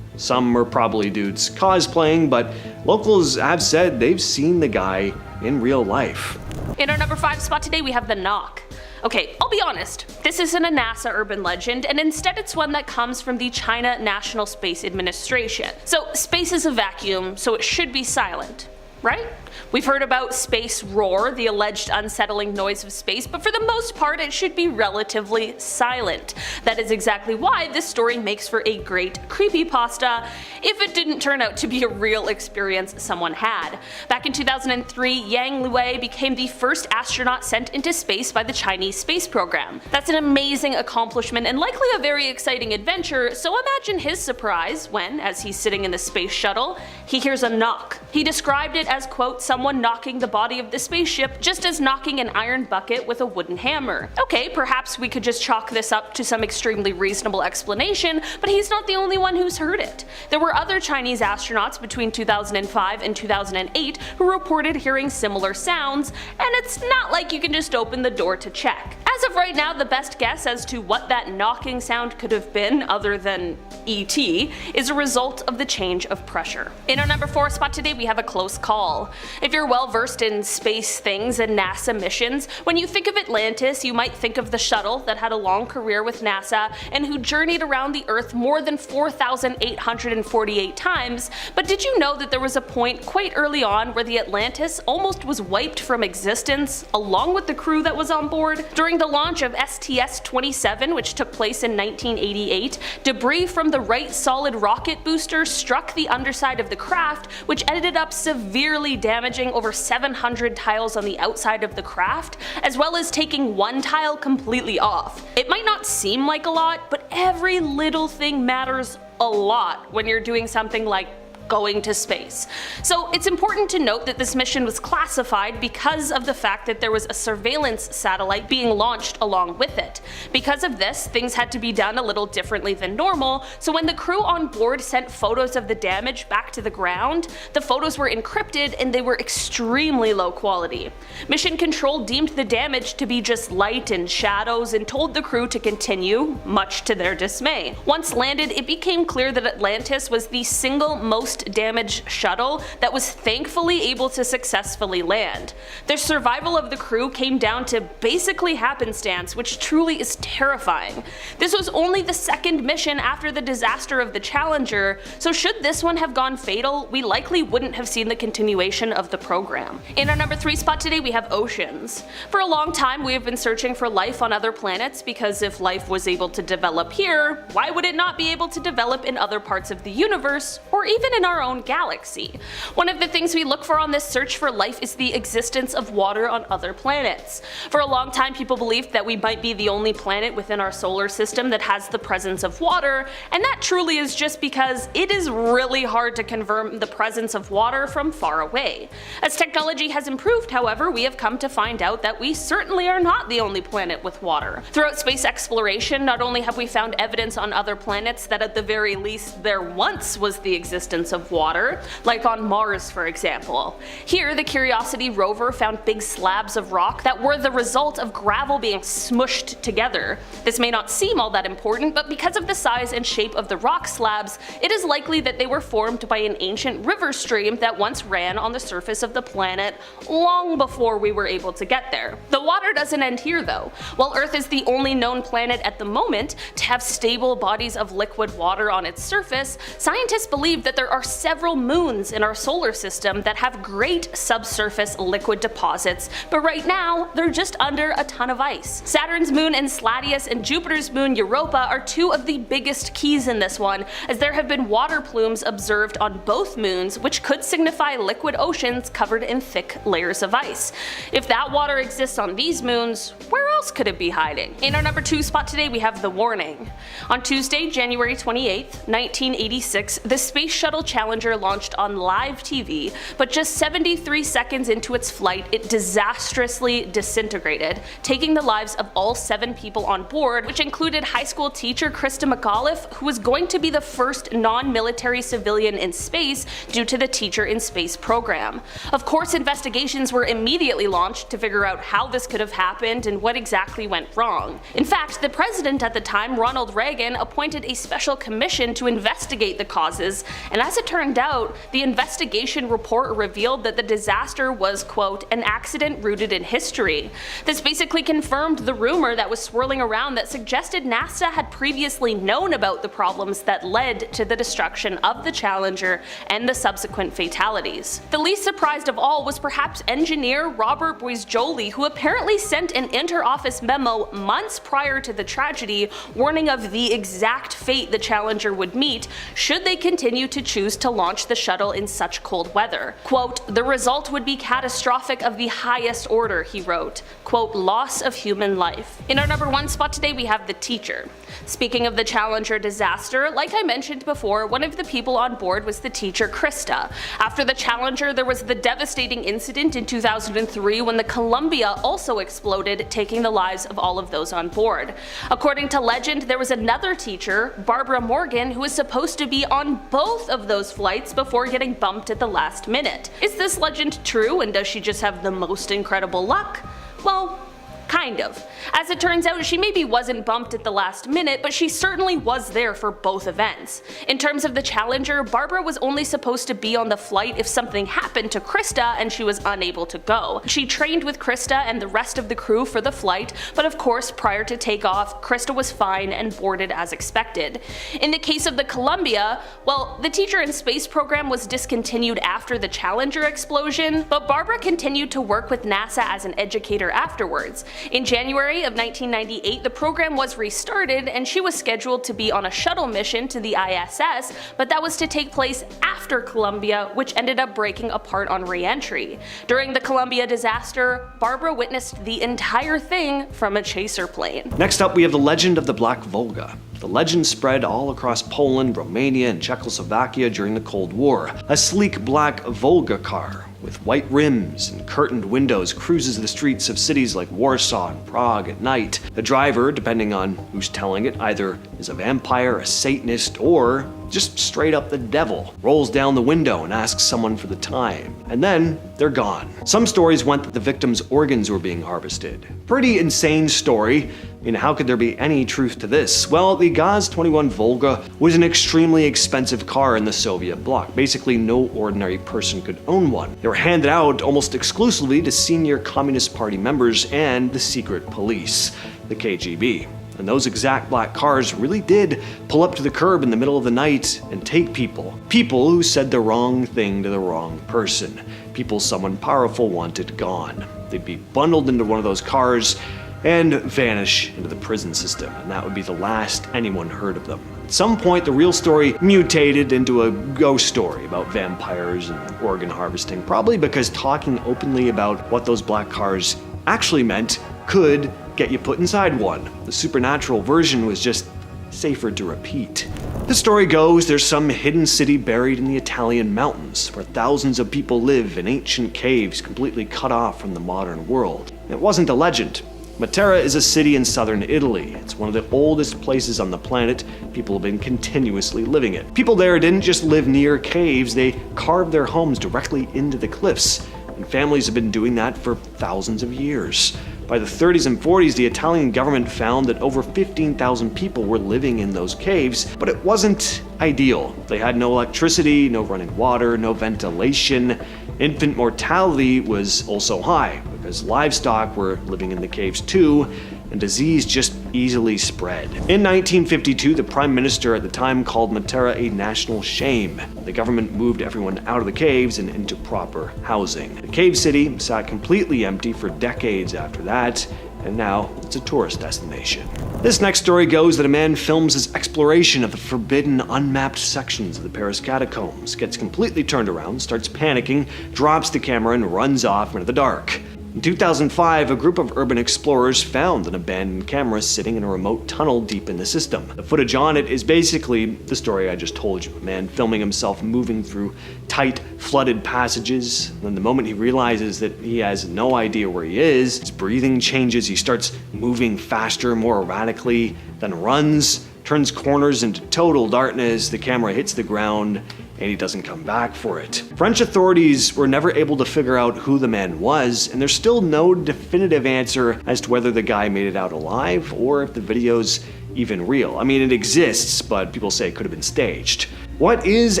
Some are probably dudes cosplaying, but locals have said they've seen the guy in real life. In our number 5 spot today, we have the Knock. Okay, I'll be honest, this isn't a NASA urban legend, and instead it's one that comes from the China National Space Administration. So space is a vacuum, so it should be silent, right? We've heard about space roar, the alleged unsettling noise of space, but for the most part it should be relatively silent. That is exactly why this story makes for a great creepypasta, if it didn't turn out to be a real experience someone had. Back in 2003, Yang Liwei became the first astronaut sent into space by the Chinese space program. That's an amazing accomplishment and likely a very exciting adventure, so imagine his surprise when, as he's sitting in the space shuttle, he hears a knock. He described it as, quote, someone knocking the body of the spaceship just as knocking an iron bucket with a wooden hammer. Okay, perhaps we could just chalk this up to some extremely reasonable explanation, but he's not the only one who's heard it. There were other Chinese astronauts between 2005 and 2008 who reported hearing similar sounds, and it's not like you can just open the door to check. As of right now, the best guess as to what that knocking sound could have been, other than E.T., is a result of the change of pressure. In our number 4 spot today, we have a close call. If you're well versed in space things and NASA missions, when you think of Atlantis, you might think of the shuttle that had a long career with NASA and who journeyed around the Earth more than 4,848 times, but did you know that there was a point quite early on where the Atlantis almost was wiped from existence, along with the crew that was on board? During the launch of STS-27, which took place in 1988, debris from the right solid rocket booster struck the underside of the craft, which ended up severely damaging over 700 tiles on the outside of the craft, as well as taking one tile completely off. It might not seem like a lot, but every little thing matters a lot when you're doing something like going to space. So it's important to note that this mission was classified because of the fact that there was a surveillance satellite being launched along with it. Because of this, things had to be done a little differently than normal, so when the crew on board sent photos of the damage back to the ground, the photos were encrypted and they were extremely low quality. Mission Control deemed the damage to be just light and shadows and told the crew to continue, much to their dismay. Once landed, it became clear that Atlantis was the single most damaged shuttle that was thankfully able to successfully land. The survival of the crew came down to basically happenstance, which truly is terrifying. This was only the second mission after the disaster of the Challenger, so should this one have gone fatal, we likely wouldn't have seen the continuation of the program. In our number 3 spot today, we have oceans. For a long time, we have been searching for life on other planets, because if life was able to develop here, why would it not be able to develop in other parts of the universe, or even in our own galaxy? One of the things we look for on this search for life is the existence of water on other planets. For a long time, people believed that we might be the only planet within our solar system that has the presence of water, and that truly is just because it is really hard to confirm the presence of water from far away. As technology has improved, however, we have come to find out that we certainly are not the only planet with water. Throughout space exploration, not only have we found evidence on other planets that at the very least there once was the existence of water, like on Mars for example. Here, the Curiosity rover found big slabs of rock that were the result of gravel being smushed together. This may not seem all that important, but because of the size and shape of the rock slabs, it is likely that they were formed by an ancient river stream that once ran on the surface of the planet long before we were able to get there. The water doesn't end here though. While Earth is the only known planet at the moment to have stable bodies of liquid water on its surface, scientists believe that there are several moons in our solar system that have great subsurface liquid deposits, but right now they're just under a ton of ice. Saturn's moon Enceladus and Jupiter's moon Europa are two of the biggest keys in this one, as there have been water plumes observed on both moons, which could signify liquid oceans covered in thick layers of ice. If that water exists on these moons, where else could it be hiding? In our number 2 spot today we have the warning. On Tuesday, January 28th, 1986, the Space Shuttle Challenger launched on live TV, but just 73 seconds into its flight it disastrously disintegrated, taking the lives of all 7 people on board, which included high school teacher Krista McAuliffe, who was going to be the first non-military civilian in space due to the Teacher in Space program. Of course, investigations were immediately launched to figure out how this could have happened and what exactly went wrong. In fact, the president at the time, Ronald Reagan, appointed a special commission to investigate the causes, and as it turned out, the investigation report revealed that the disaster was, quote, an accident rooted in history. This basically confirmed the rumor that was swirling around that suggested NASA had previously known about the problems that led to the destruction of the Challenger and the subsequent fatalities. The least surprised of all was perhaps engineer Robert Boisjoli, who apparently sent an inter-office memo months prior to the tragedy warning of the exact fate the Challenger would meet should they continue to choose to launch the shuttle in such cold weather. Quote, the result would be catastrophic of the highest order, he wrote. Quote, loss of human life. In our number 1 spot today we have the teacher. Speaking of the Challenger disaster, like I mentioned before, one of the people on board was the teacher Krista. After the Challenger, there was the devastating incident in 2003 when the Columbia also exploded, taking the lives of all of those on board. According to legend, there was another teacher, Barbara Morgan, who was supposed to be on both of those flights before getting bumped at the last minute. Is this legend true, and does she just have the most incredible luck? Well, kind of. As it turns out, she maybe wasn't bumped at the last minute, but she certainly was there for both events. In terms of the Challenger, Barbara was only supposed to be on the flight if something happened to Krista and she was unable to go. She trained with Krista and the rest of the crew for the flight, but of course prior to takeoff, Krista was fine and boarded as expected. In the case of the Columbia, well, the Teacher in Space program was discontinued after the Challenger explosion, but Barbara continued to work with NASA as an educator afterwards. In January of 1998, the program was restarted and she was scheduled to be on a shuttle mission to the ISS, but that was to take place after Columbia, which ended up breaking apart on re-entry. During the Columbia disaster, Barbara witnessed the entire thing from a chaser plane. Next up, we have the legend of the Black Volga. The legend spread all across Poland, Romania, and Czechoslovakia during the Cold War. A sleek black Volga car with white rims and curtained windows cruises the streets of cities like Warsaw and Prague at night. The driver, depending on who's telling it, either is a vampire, a Satanist, or just straight up the devil, rolls down the window and asks someone for the time, and then they're gone. Some stories went that the victim's organs were being harvested. Pretty insane story. I mean, how could there be any truth to this? Well, the Gaz-21 Volga was an extremely expensive car in the Soviet bloc. Basically, no ordinary person could own one. They were handed out almost exclusively to senior Communist Party members and the secret police, the KGB. And those exact black cars really did pull up to the curb in the middle of the night and take people. People who said the wrong thing to the wrong person. People someone powerful wanted gone. They'd be bundled into one of those cars and vanish into the prison system, and that would be the last anyone heard of them. At some point, the real story mutated into a ghost story about vampires and organ harvesting, probably because talking openly about what those black cars actually meant could get you put inside one. The supernatural version was just safer to repeat. The story goes there's some hidden city buried in the Italian mountains where thousands of people live in ancient caves completely cut off from the modern world. It wasn't a legend. Matera is a city in southern Italy. It's one of the oldest places on the planet. People have been continuously living it. People there didn't just live near caves, they carved their homes directly into the cliffs. And families have been doing that for thousands of years. By the 30s and 40s, the Italian government found that over 15,000 people were living in those caves, but it wasn't ideal. They had no electricity, no running water, no ventilation. Infant mortality was also high because livestock were living in the caves too, and disease just easily spread. In 1952, the prime minister at the time called Matera a national shame. The government moved everyone out of the caves and into proper housing. The cave city sat completely empty for decades after that, and now it's a tourist destination. This next story goes that a man films his exploration of the forbidden, unmapped sections of the Paris catacombs, gets completely turned around, starts panicking, drops the camera, and runs off into the dark. In 2005, a group of urban explorers found an abandoned camera sitting in a remote tunnel deep in the system. The footage on it is basically the story I just told you. A man filming himself moving through tight, flooded passages. Then the moment he realizes that he has no idea where he is, his breathing changes, he starts moving faster, more erratically, then runs, turns corners into total darkness, the camera hits the ground, and he doesn't come back for it. French authorities were never able to figure out who the man was, and there's still no definitive answer as to whether the guy made it out alive or if the video's even real. I mean, it exists, but people say it could have been staged. What is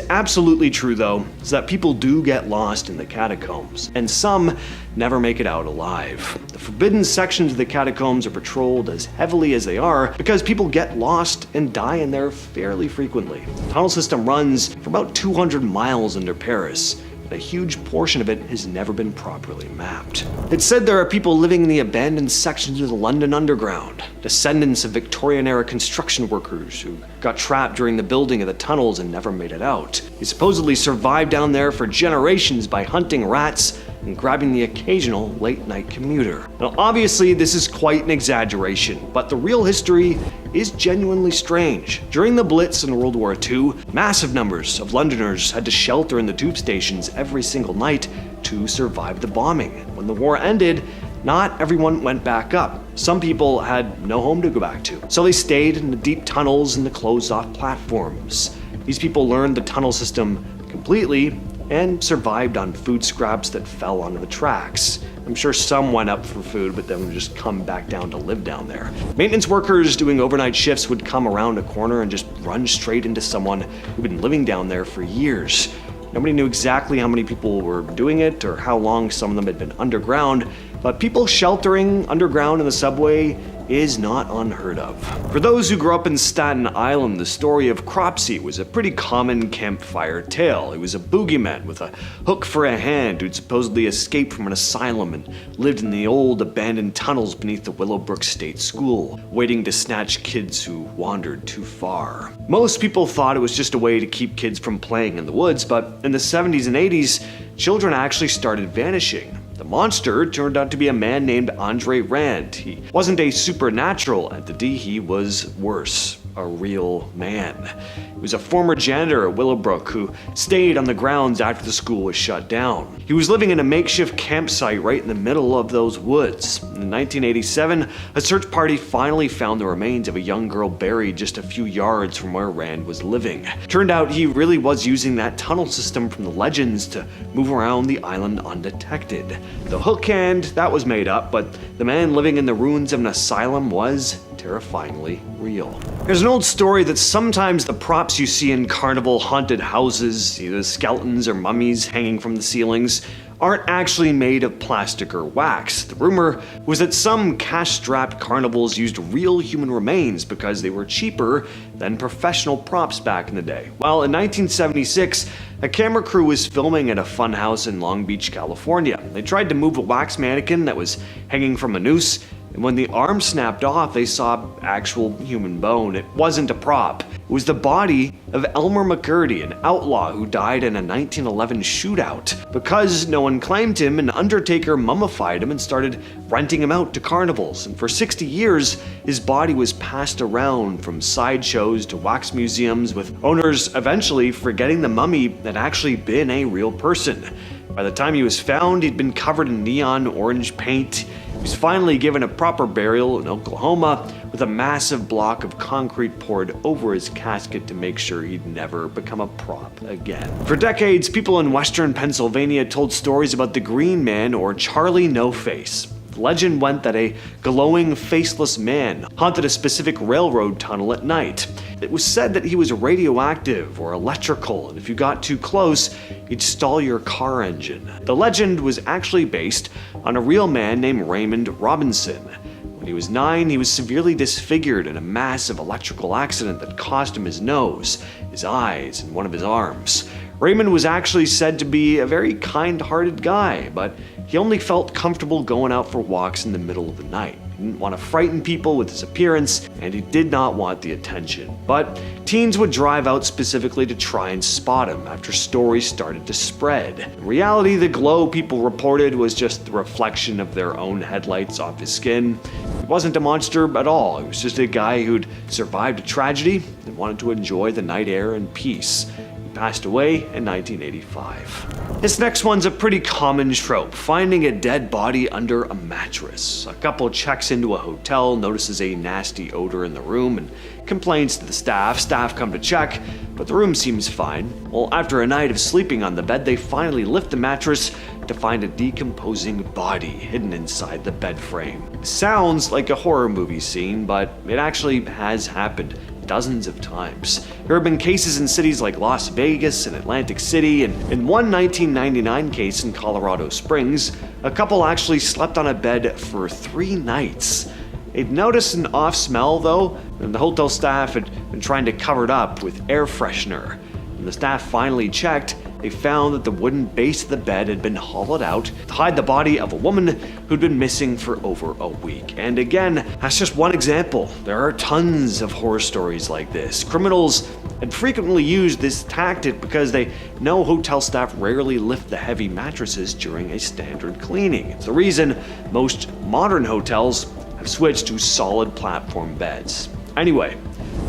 absolutely true, though, is that people do get lost in the catacombs, and some never make it out alive. The forbidden sections of the catacombs are patrolled as heavily as they are because people get lost and die in there fairly frequently. The tunnel system runs for about 200 miles under Paris, and a huge portion of it has never been properly mapped. It's said there are people living in the abandoned sections of the London Underground, descendants of Victorian-era construction workers who got trapped during the building of the tunnels and never made it out. They supposedly survived down there for generations by hunting rats and grabbing the occasional late-night commuter. Now, obviously, this is quite an exaggeration, but the real history is genuinely strange. During the Blitz in World War II, massive numbers of Londoners had to shelter in the tube stations every single night to survive the bombing. When the war ended, not everyone went back up. Some people had no home to go back to, so they stayed in the deep tunnels and the closed-off platforms. These people learned the tunnel system completely and survived on food scraps that fell onto the tracks. I'm sure some went up for food, but then would just come back down to live down there. Maintenance workers doing overnight shifts would come around a corner and just run straight into someone who'd been living down there for years. Nobody knew exactly how many people were doing it or how long some of them had been underground, but people sheltering underground in the subway is not unheard of. For those who grew up in Staten Island, the story of Cropsey was a pretty common campfire tale. He was a boogeyman with a hook for a hand who'd supposedly escaped from an asylum and lived in the old abandoned tunnels beneath the Willowbrook State School, waiting to snatch kids who wandered too far. Most people thought it was just a way to keep kids from playing in the woods, but in the 70s and 80s, children actually started vanishing. The monster turned out to be a man named Andre Rand. He wasn't a supernatural entity, he was worse, a real man. He was a former janitor at Willowbrook who stayed on the grounds after the school was shut down. He was living in a makeshift campsite right in the middle of those woods. In 1987, a search party finally found the remains of a young girl buried just a few yards from where Rand was living. Turned out he really was using that tunnel system from the legends to move around the island undetected. The hook hand, that was made up, but the man living in the ruins of an asylum was terrifyingly real. There's an old story that sometimes the props you see in carnival haunted houses, either skeletons or mummies hanging from the ceilings, aren't actually made of plastic or wax. The rumor was that some cash-strapped carnivals used real human remains because they were cheaper than professional props back in the day. Well, in 1976, a camera crew was filming at a funhouse in Long Beach, California. They tried to move a wax mannequin that was hanging from a noose, and when the arm snapped off, they saw actual human bone. It wasn't a prop. It was the body of Elmer McCurdy, an outlaw who died in a 1911 shootout. Because no one claimed him, an undertaker mummified him and started renting him out to carnivals. And for 60 years, his body was passed around from sideshows to wax museums, with owners eventually forgetting the mummy had actually been a real person. By the time he was found, he'd been covered in neon orange paint, was finally given a proper burial in Oklahoma with a massive block of concrete poured over his casket to make sure he'd never become a prop again. For decades, people in western Pennsylvania told stories about the Green Man, or Charlie No Face. The legend went that a glowing, faceless man haunted a specific railroad tunnel at night. It was said that he was radioactive or electrical, and if you got too close, he'd stall your car engine. The legend was actually based on a real man named Raymond Robinson. When he was 9, he was severely disfigured in a massive electrical accident that cost him his nose, his eyes, and one of his arms. Raymond was actually said to be a very kind-hearted guy, but he only felt comfortable going out for walks in the middle of the night. He didn't want to frighten people with his appearance, and he did not want the attention. But teens would drive out specifically to try and spot him after stories started to spread. In reality, the glow people reported was just the reflection of their own headlights off his skin. He wasn't a monster at all. He was just a guy who'd survived a tragedy and wanted to enjoy the night air and peace. Passed away in 1985. This next one's a pretty common trope, finding a dead body under a mattress. A couple checks into a hotel, notices a nasty odor in the room, and complains to the staff. Staff come to check, but the room seems fine. Well, after a night of sleeping on the bed, they finally lift the mattress to find a decomposing body hidden inside the bed frame. It sounds like a horror movie scene, but it actually has happened dozens of times. There have been cases in cities like Las Vegas and Atlantic City, and in one 1999 case in Colorado Springs, a couple actually slept on a bed for 3 nights. They'd noticed an off smell though, and the hotel staff had been trying to cover it up with air freshener. When the staff finally checked, they found that the wooden base of the bed had been hollowed out to hide the body of a woman who'd been missing for over a week. And again, that's just one example. There are tons of horror stories like this. Criminals had frequently used this tactic because they know hotel staff rarely lift the heavy mattresses during a standard cleaning. It's the reason most modern hotels have switched to solid platform beds. Anyway,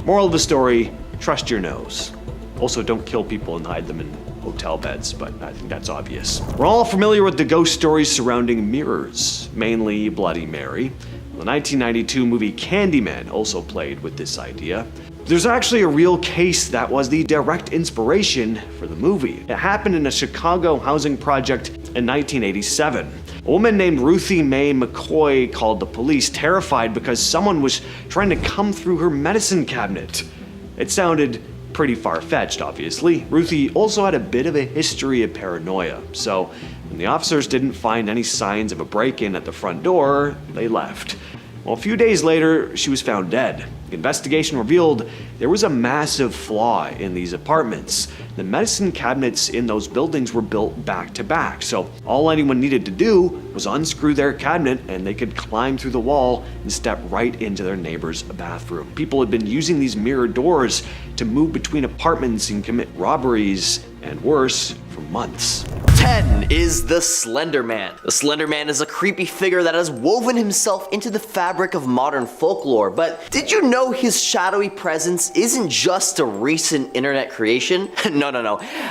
moral of the story, trust your nose. Also, don't kill people and hide them in hotel beds, but I think that's obvious. We're all familiar with the ghost stories surrounding mirrors, mainly Bloody Mary. The 1992 movie Candyman also played with this idea. There's actually a real case that was the direct inspiration for the movie. It happened in a Chicago housing project in 1987. A woman named Ruthie Mae McCoy called the police, terrified because someone was trying to come through her medicine cabinet. It sounded pretty far-fetched, obviously. Ruthie also had a bit of a history of paranoia, so when the officers didn't find any signs of a break-in at the front door, they left. Well, a few days later, she was found dead. The investigation revealed there was a massive flaw in these apartments. The medicine cabinets in those buildings were built back to back, so all anyone needed to do was unscrew their cabinet and they could climb through the wall and step right into their neighbor's bathroom. People had been using these mirror doors to move between apartments and commit robberies, and worse, for months. 10 is the Slender Man. The Slender Man is a creepy figure that has woven himself into the fabric of modern folklore, but did you know his shadowy presence isn't just a recent internet creation? No.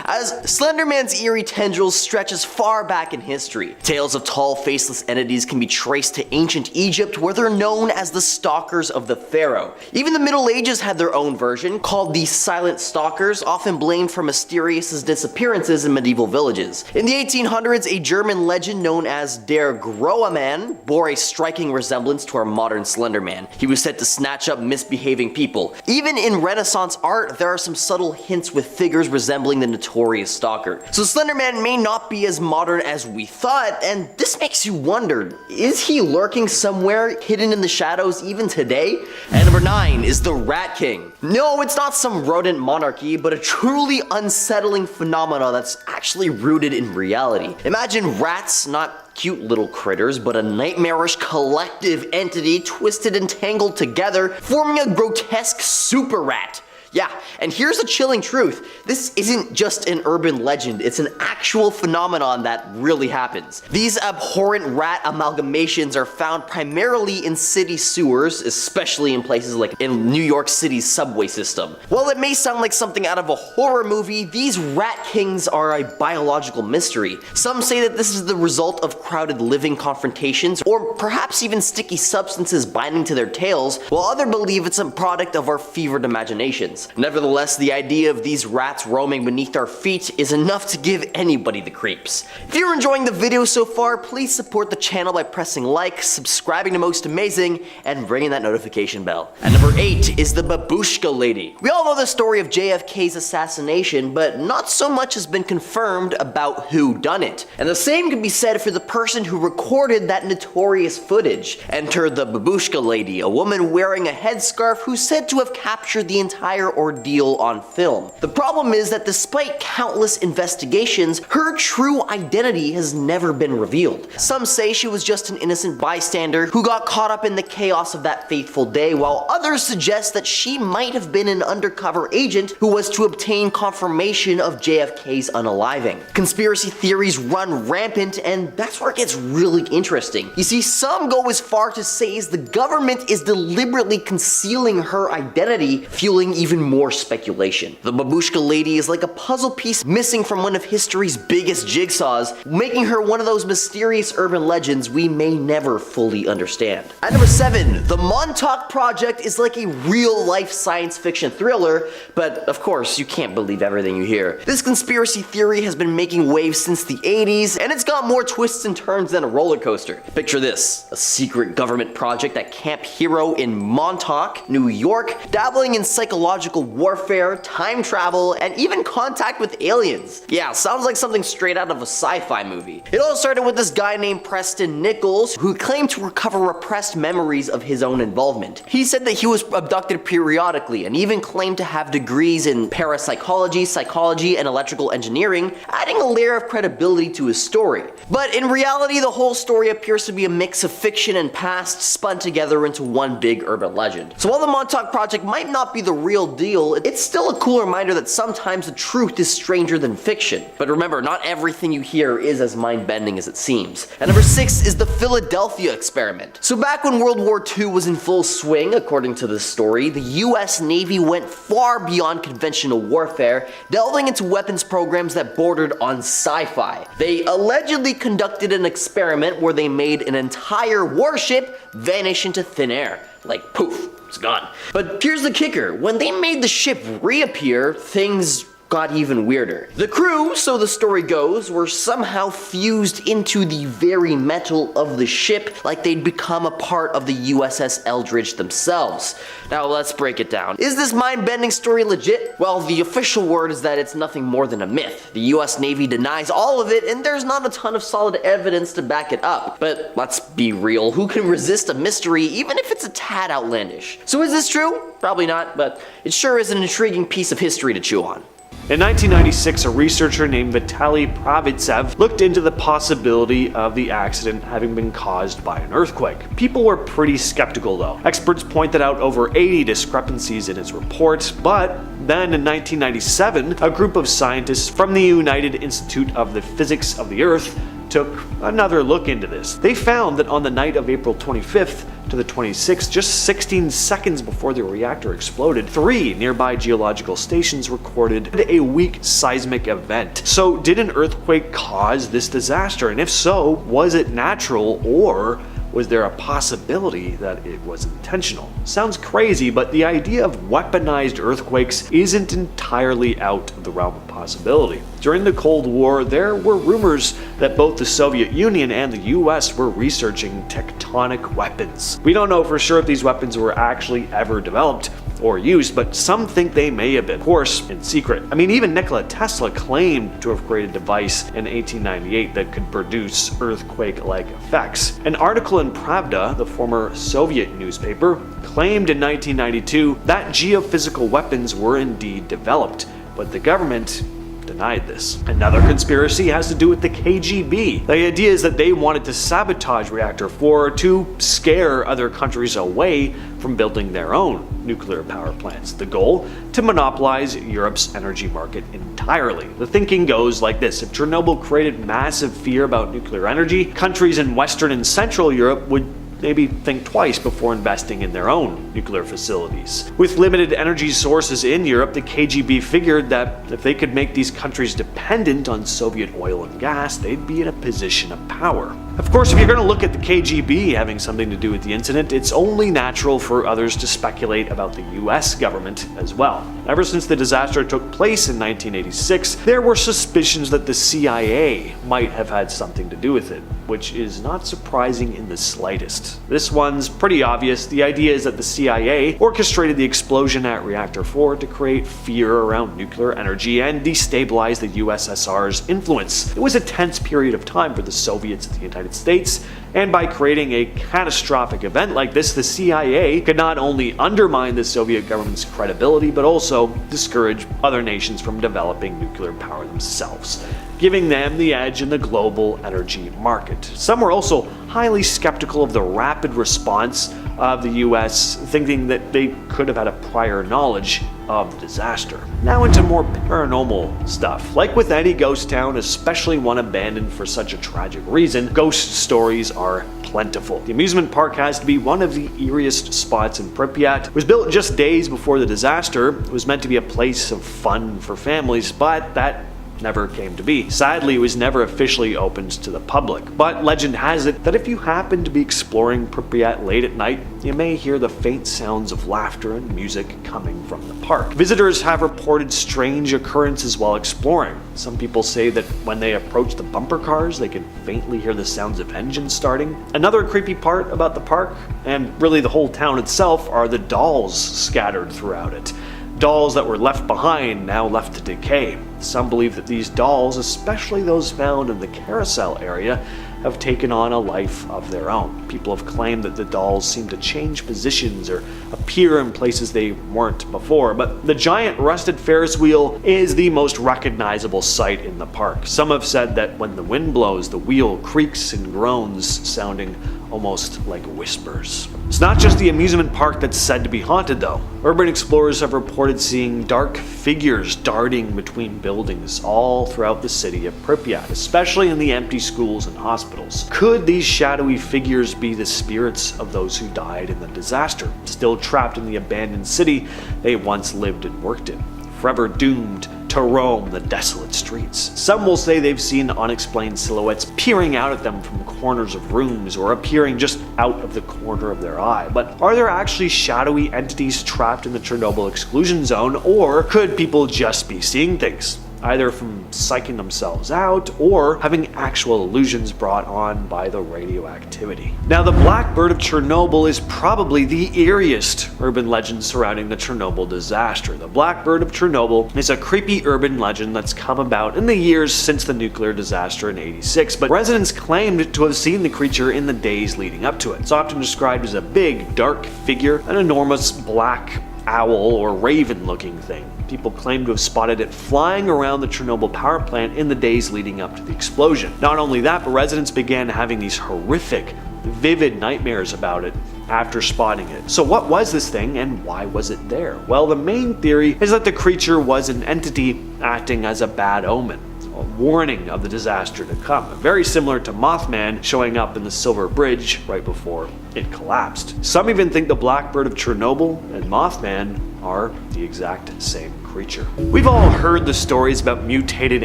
As Slender Man's eerie tendrils stretch as far back in history. Tales of tall, faceless entities can be traced to ancient Egypt, where they're known as the Stalkers of the Pharaoh. Even the Middle Ages had their own version, called the Silent Stalkers, often blamed for mysterious disappearances in medieval villages. In the 1800s, a German legend known as Der Grohe Man bore a striking resemblance to our modern Slender Man. He was said to snatch up misbehaving people. Even in Renaissance art, there are some subtle hints with figures resembling the notorious stalker. So Slender Man may not be as modern as we thought, and this makes you wonder, is he lurking somewhere hidden in the shadows even today? And number 9 is the Rat King. No, it's not some rodent monarchy, but a truly unsettling phenomena that's actually rooted in reality. Imagine rats, not cute little critters, but a nightmarish collective entity twisted and tangled together, forming a grotesque super rat. Yeah, and here's the chilling truth. This isn't just an urban legend, it's an actual phenomenon that really happens. These abhorrent rat amalgamations are found primarily in city sewers, especially in places like in New York City's subway system. While it may sound like something out of a horror movie, these rat kings are a biological mystery. Some say that this is the result of crowded living confrontations, or perhaps even sticky substances binding to their tails, while others believe it's a product of our fevered imaginations. Nevertheless, the idea of these rats roaming beneath our feet is enough to give anybody the creeps. If you're enjoying the video so far, please support the channel by pressing like, subscribing to Most Amazing, and ringing that notification bell. And number 8 is the Babushka Lady. We all know the story of JFK's assassination, but not so much has been confirmed about who done it. And the same can be said for the person who recorded that notorious footage. Enter the Babushka Lady, a woman wearing a headscarf who's said to have captured the entire ordeal on film. The problem is that despite countless investigations, her true identity has never been revealed. Some say she was just an innocent bystander who got caught up in the chaos of that fateful day, while others suggest that she might have been an undercover agent who was to obtain confirmation of JFK's unaliving. Conspiracy theories run rampant, and that's where it gets really interesting. You see, some go as far to say the government is deliberately concealing her identity, fueling even more speculation. The Babushka Lady is like a puzzle piece missing from one of history's biggest jigsaws, making her one of those mysterious urban legends we may never fully understand. At number 7, the Montauk Project is like a real-life science fiction thriller, but of course you can't believe everything you hear. This conspiracy theory has been making waves since the 80s, and it's got more twists and turns than a roller coaster. Picture this, a secret government project at Camp Hero in Montauk, New York, dabbling in psychological warfare, time travel, and even contact with aliens. Yeah, sounds like something straight out of a sci-fi movie. It all started with this guy named Preston Nichols, who claimed to recover repressed memories of his own involvement. He said that he was abducted periodically, and even claimed to have degrees in parapsychology, psychology, and electrical engineering, adding a layer of credibility to his story. But in reality, the whole story appears to be a mix of fiction and past spun together into one big urban legend. So while the Montauk Project might not be the real deal, it's still a cool reminder that sometimes the truth is stranger than fiction. But remember, not everything you hear is as mind-bending as it seems. And number 6 is the Philadelphia experiment. So back when World War II was in full swing, according to this story, the US Navy went far beyond conventional warfare, delving into weapons programs that bordered on sci-fi. They allegedly conducted an experiment where they made an entire warship vanish into thin air. Like poof, it's gone. But here's the kicker, when they made the ship reappear, things got even weirder. The crew, so the story goes, were somehow fused into the very metal of the ship, like they'd become a part of the USS Eldridge themselves. Now let's break it down. Is this mind-bending story legit? Well, the official word is that it's nothing more than a myth. The US Navy denies all of it, and there's not a ton of solid evidence to back it up. But let's be real, who can resist a mystery even if it's a tad outlandish? So is this true? Probably not, but it sure is an intriguing piece of history to chew on. In 1996, a researcher named Vitaly Pravitsev looked into the possibility of the accident having been caused by an earthquake. People were pretty skeptical though. Experts pointed out over 80 discrepancies in his report, but then in 1997, a group of scientists from the United Institute of the Physics of the Earth took another look into this. They found that on the night of April 25th to the 26th, just 16 seconds before the reactor exploded, 3 nearby geological stations recorded a weak seismic event. So did an earthquake cause this disaster? And if so, was it natural, or was there a possibility that it was intentional? Sounds crazy, but the idea of weaponized earthquakes isn't entirely out of the realm of possibility. During the Cold War, there were rumors that both the Soviet Union and the US were researching tectonic weapons. We don't know for sure if these weapons were actually ever developed or used, but some think they may have been, of course, in secret. I mean, even Nikola Tesla claimed to have created a device in 1898 that could produce earthquake-like effects. An article in Pravda, the former Soviet newspaper, claimed in 1992 that geophysical weapons were indeed developed, but the government denied this. Another conspiracy has to do with the KGB. The idea is that they wanted to sabotage Reactor 4 to scare other countries away from building their own nuclear power plants. The goal? To monopolize Europe's energy market entirely. The thinking goes like this: if Chernobyl created massive fear about nuclear energy, countries in Western and Central Europe would maybe think twice before investing in their own nuclear facilities. With limited energy sources in Europe, the KGB figured that if they could make these countries dependent on Soviet oil and gas, they'd be in a position of power. Of course, if you're going to look at the KGB having something to do with the incident, it's only natural for others to speculate about the US government as well. Ever since the disaster took place in 1986, there were suspicions that the CIA might have had something to do with it, which is not surprising in the slightest. This one's pretty obvious. The idea is that the CIA orchestrated the explosion at Reactor 4 to create fear around nuclear energy and destabilize the USSR's influence. It was a tense period of time for the Soviets and the United States, and by creating a catastrophic event like this, the CIA could not only undermine the Soviet government's credibility, but also discourage other nations from developing nuclear power themselves, giving them the edge in the global energy market. Some were also highly skeptical of the rapid response of the US, thinking that they could have had a prior knowledge of the disaster. Now into more paranormal stuff. Like with any ghost town, especially one abandoned for such a tragic reason, ghost stories are plentiful. The amusement park has to be one of the eeriest spots in Pripyat. It was built just days before the disaster. It was meant to be a place of fun for families, but that never came to be. Sadly, it was never officially opened to the public, but legend has it that if you happen to be exploring Pripyat late at night, you may hear the faint sounds of laughter and music coming from the park. Visitors have reported strange occurrences while exploring. Some people say that when they approach the bumper cars, they can faintly hear the sounds of engines starting. Another creepy part about the park, and really the whole town itself, are the dolls scattered throughout it. Dolls that were left behind, now left to decay. Some believe that these dolls, especially those found in the carousel area, have taken on a life of their own. People have claimed that the dolls seem to change positions or appear in places they weren't before, but the giant rusted Ferris wheel is the most recognizable sight in the park. Some have said that when the wind blows, the wheel creaks and groans, sounding almost like whispers. It's not just the amusement park that's said to be haunted though. Urban explorers have reported seeing dark figures darting between buildings all throughout the city of Pripyat, especially in the empty schools and hospitals. Could these shadowy figures be the spirits of those who died in the disaster, still trapped in the abandoned city they once lived and worked in, forever doomed to roam the desolate streets? Some will say they've seen unexplained silhouettes peering out at them from corners of rooms or appearing just out of the corner of their eye. But are there actually shadowy entities trapped in the Chernobyl exclusion zone, or could people just be seeing things, either from psyching themselves out or having actual illusions brought on by the radioactivity? Now, the Black Bird of Chernobyl is probably the eeriest urban legend surrounding the Chernobyl disaster. The Black Bird of Chernobyl is a creepy urban legend that's come about in the years since the nuclear disaster in '86, but residents claimed to have seen the creature in the days leading up to it. It's often described as a big, dark figure, an enormous black owl or raven looking thing. People claim to have spotted it flying around the Chernobyl power plant in the days leading up to the explosion. Not only that, but residents began having these horrific, vivid nightmares about it after spotting it. So what was this thing and why was it there? Well, the main theory is that the creature was an entity acting as a bad omen, a warning of the disaster to come, very similar to Mothman showing up in the Silver Bridge right before it collapsed. Some even think the Black Bird of Chernobyl and Mothman are the exact same creature. We've all heard the stories about mutated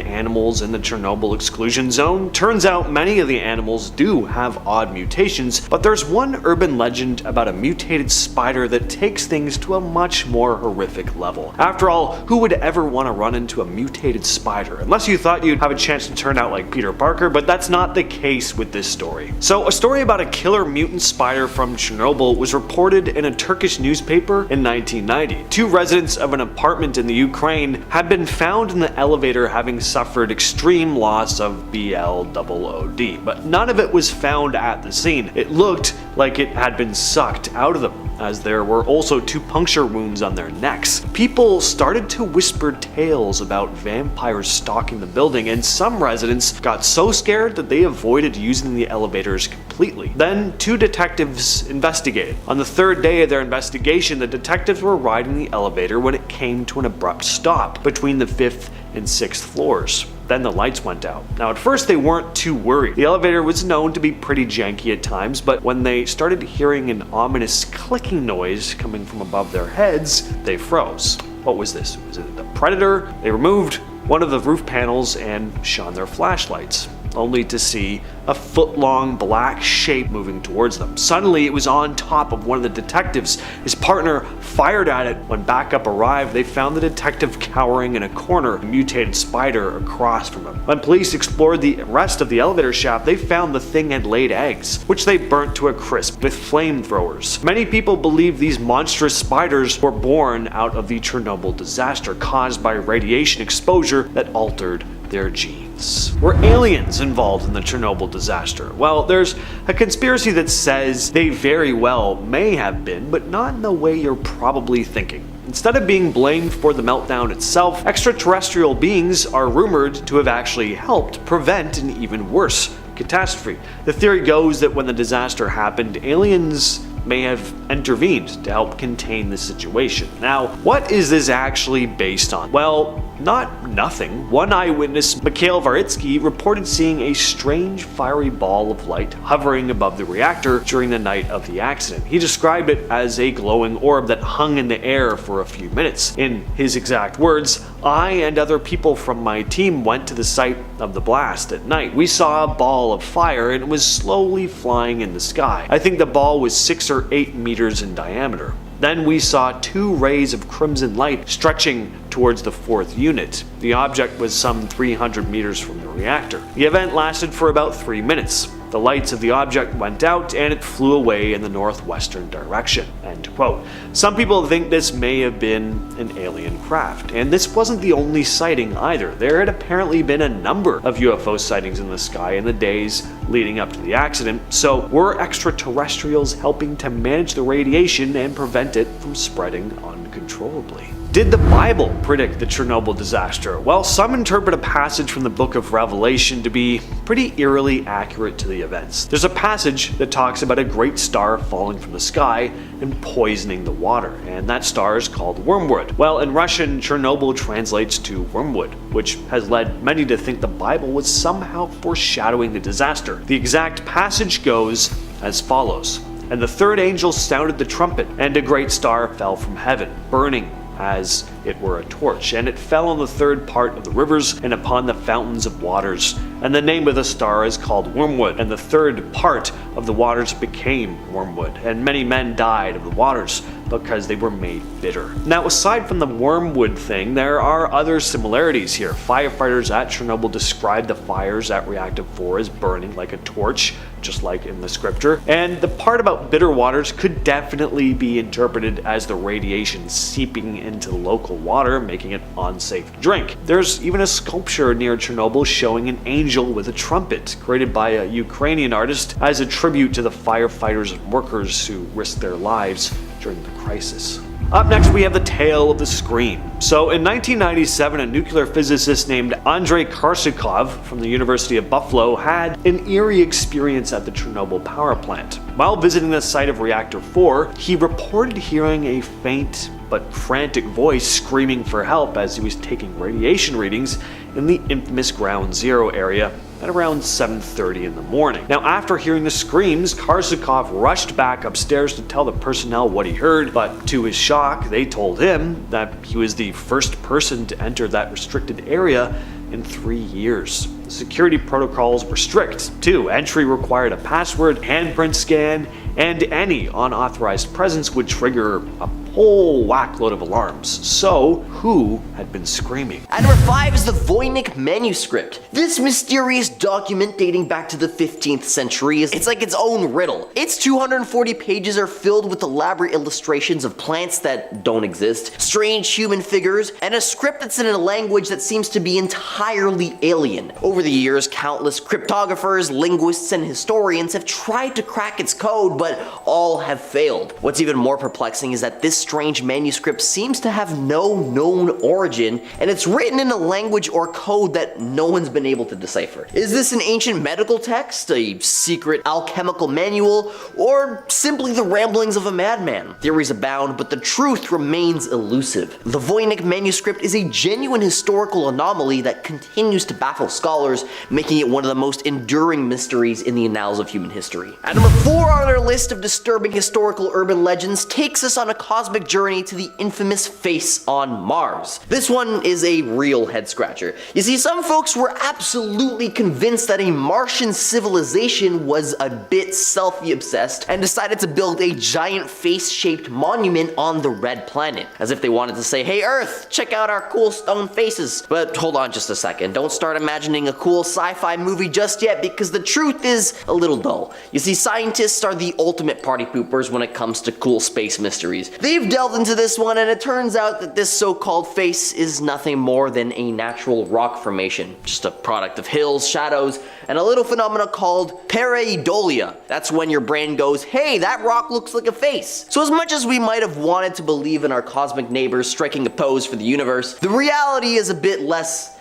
animals in the Chernobyl exclusion zone. Turns out many of the animals do have odd mutations, but there's one urban legend about a mutated spider that takes things to a much more horrific level. After all, who would ever want to run into a mutated spider? Unless you thought you'd have a chance to turn out like Peter Parker, but that's not the case with this story. So a story about a killer mutant spider from Chernobyl was reported in a Turkish newspaper in 1990. Two residents of an apartment in the Ukraine had been found in the elevator having suffered extreme loss of BLOOD, but none of it was found at the scene. It looked like it had been sucked out of them. as there were also 2 puncture wounds on their necks. People started to whisper tales about vampires stalking the building, and some residents got so scared that they avoided using the elevators completely. Then 2 detectives investigated. On the 3rd day of their investigation, the detectives were riding the elevator when it came to an abrupt stop between the 5th and 6th floors. Then the lights went out. Now at first they weren't too worried. The elevator was known to be pretty janky at times, but when they started hearing an ominous clicking noise coming from above their heads, they froze. What was this? Was it the predator? They removed one of the roof panels and shone their flashlights, only to see a foot-long black shape moving towards them. Suddenly, it was on top of one of the detectives. His partner fired at it. When backup arrived, they found the detective cowering in a corner, a mutated spider across from him. When police explored the rest of the elevator shaft, they found the thing had laid eggs, which they burnt to a crisp with flamethrowers. Many people believe these monstrous spiders were born out of the Chernobyl disaster caused by radiation exposure that altered their genes. Were aliens involved in the Chernobyl disaster? Well, there's a conspiracy that says they very well may have been, but not in the way you're probably thinking. Instead of being blamed for the meltdown itself, extraterrestrial beings are rumored to have actually helped prevent an even worse catastrophe. The theory goes that when the disaster happened, aliens may have intervened to help contain the situation. Now, what is this actually based on? Well, nothing. One eyewitness, Mikhail Varitsky, reported seeing a strange fiery ball of light hovering above the reactor during the night of the accident. He described it as a glowing orb that hung in the air for a few minutes. In his exact words, "I and other people from my team went to the site of the blast at night. We saw a ball of fire and it was slowly flying in the sky. I think the ball was 6 or 8 meters in diameter. Then we saw 2 rays of crimson light stretching towards the 4th unit. The object was some 300 meters from the reactor. The event lasted for about 3 minutes. The lights of the object went out and it flew away in the northwestern direction." End quote. Some people think this may have been an alien craft, and this wasn't the only sighting either. There had apparently been a number of UFO sightings in the sky in the days leading up to the accident, so were extraterrestrials helping to manage the radiation and prevent it from spreading uncontrollably? Did the Bible predict the Chernobyl disaster? Well, some interpret a passage from the book of Revelation to be pretty eerily accurate to the events. There's a passage that talks about a great star falling from the sky and poisoning the water, and that star is called wormwood. Well, in Russian, Chernobyl translates to wormwood, which has led many to think the Bible was somehow foreshadowing the disaster. The exact passage goes as follows: "And the 3rd angel sounded the trumpet, and a great star fell from heaven, burning as it were a torch, and it fell on the 3rd part of the rivers and upon the fountains of waters. And the name of the star is called Wormwood, and the 3rd part of the waters became wormwood, and many men died of the waters because they were made bitter." Now, aside from the wormwood thing, there are other similarities here. Firefighters at Chernobyl described the fires at Reactor 4 as burning like a torch, just like in the scripture, and the part about bitter waters could definitely be interpreted as the radiation seeping into local water, making it unsafe to drink. There's even a sculpture near Chernobyl showing an angel with a trumpet, created by a Ukrainian artist as a tribute to the firefighters and workers who risked their lives during the crisis. Up next, we have the tale of the scream. So in 1997, a nuclear physicist named Andrei Korsakov from the University of Buffalo had an eerie experience at the Chernobyl power plant. While visiting the site of Reactor 4, he reported hearing a faint but frantic voice screaming for help as he was taking radiation readings in the infamous Ground Zero area at around 7:30 in the morning. Now, after hearing the screams, Korsakov rushed back upstairs to tell the personnel what he heard, but to his shock, they told him that he was the first person to enter that restricted area in 3 years. The security protocols were strict, too. Entry required a password, handprint scan, and any unauthorized presence would trigger a whole whackload of alarms. So, who had been screaming? At number 5 is the Voynich manuscript. This mysterious document dating back to the 15th century. It's like its own riddle. Its 240 pages are filled with elaborate illustrations of plants that don't exist, strange human figures, and a script that's in a language that seems to be entirely alien. Over the years, countless cryptographers, linguists, and historians have tried to crack its code, but all have failed. What's even more perplexing is that this strange manuscript seems to have no known origin, and it's written in a language or code that no one's been able to decipher. Is this an ancient medical text, a secret alchemical manual, or simply the ramblings of a madman? Theories abound, but the truth remains elusive. The Voynich manuscript is a genuine historical anomaly that continues to baffle scholars, making it one of the most enduring mysteries in the annals of human history. At number 4 on our list of disturbing historical urban legends takes us on a cosmic journey to the infamous face on Mars. This one is a real head scratcher. You see, some folks were absolutely convinced that a Martian civilization was a bit selfie obsessed and decided to build a giant face-shaped monument on the red planet, as if they wanted to say, hey Earth, check out our cool stone faces. But hold on just a second, don't start imagining a cool sci-fi movie just yet, because the truth is a little dull. You see, scientists are the ultimate party poopers when it comes to cool space mysteries. They've delved into this one, and it turns out that this so-called face is nothing more than a natural rock formation, just a product of hills, shadows, and a little phenomena called pareidolia. That's when your brain goes, hey, that rock looks like a face. So as much as we might have wanted to believe in our cosmic neighbors striking a pose for the universe, the reality is a bit less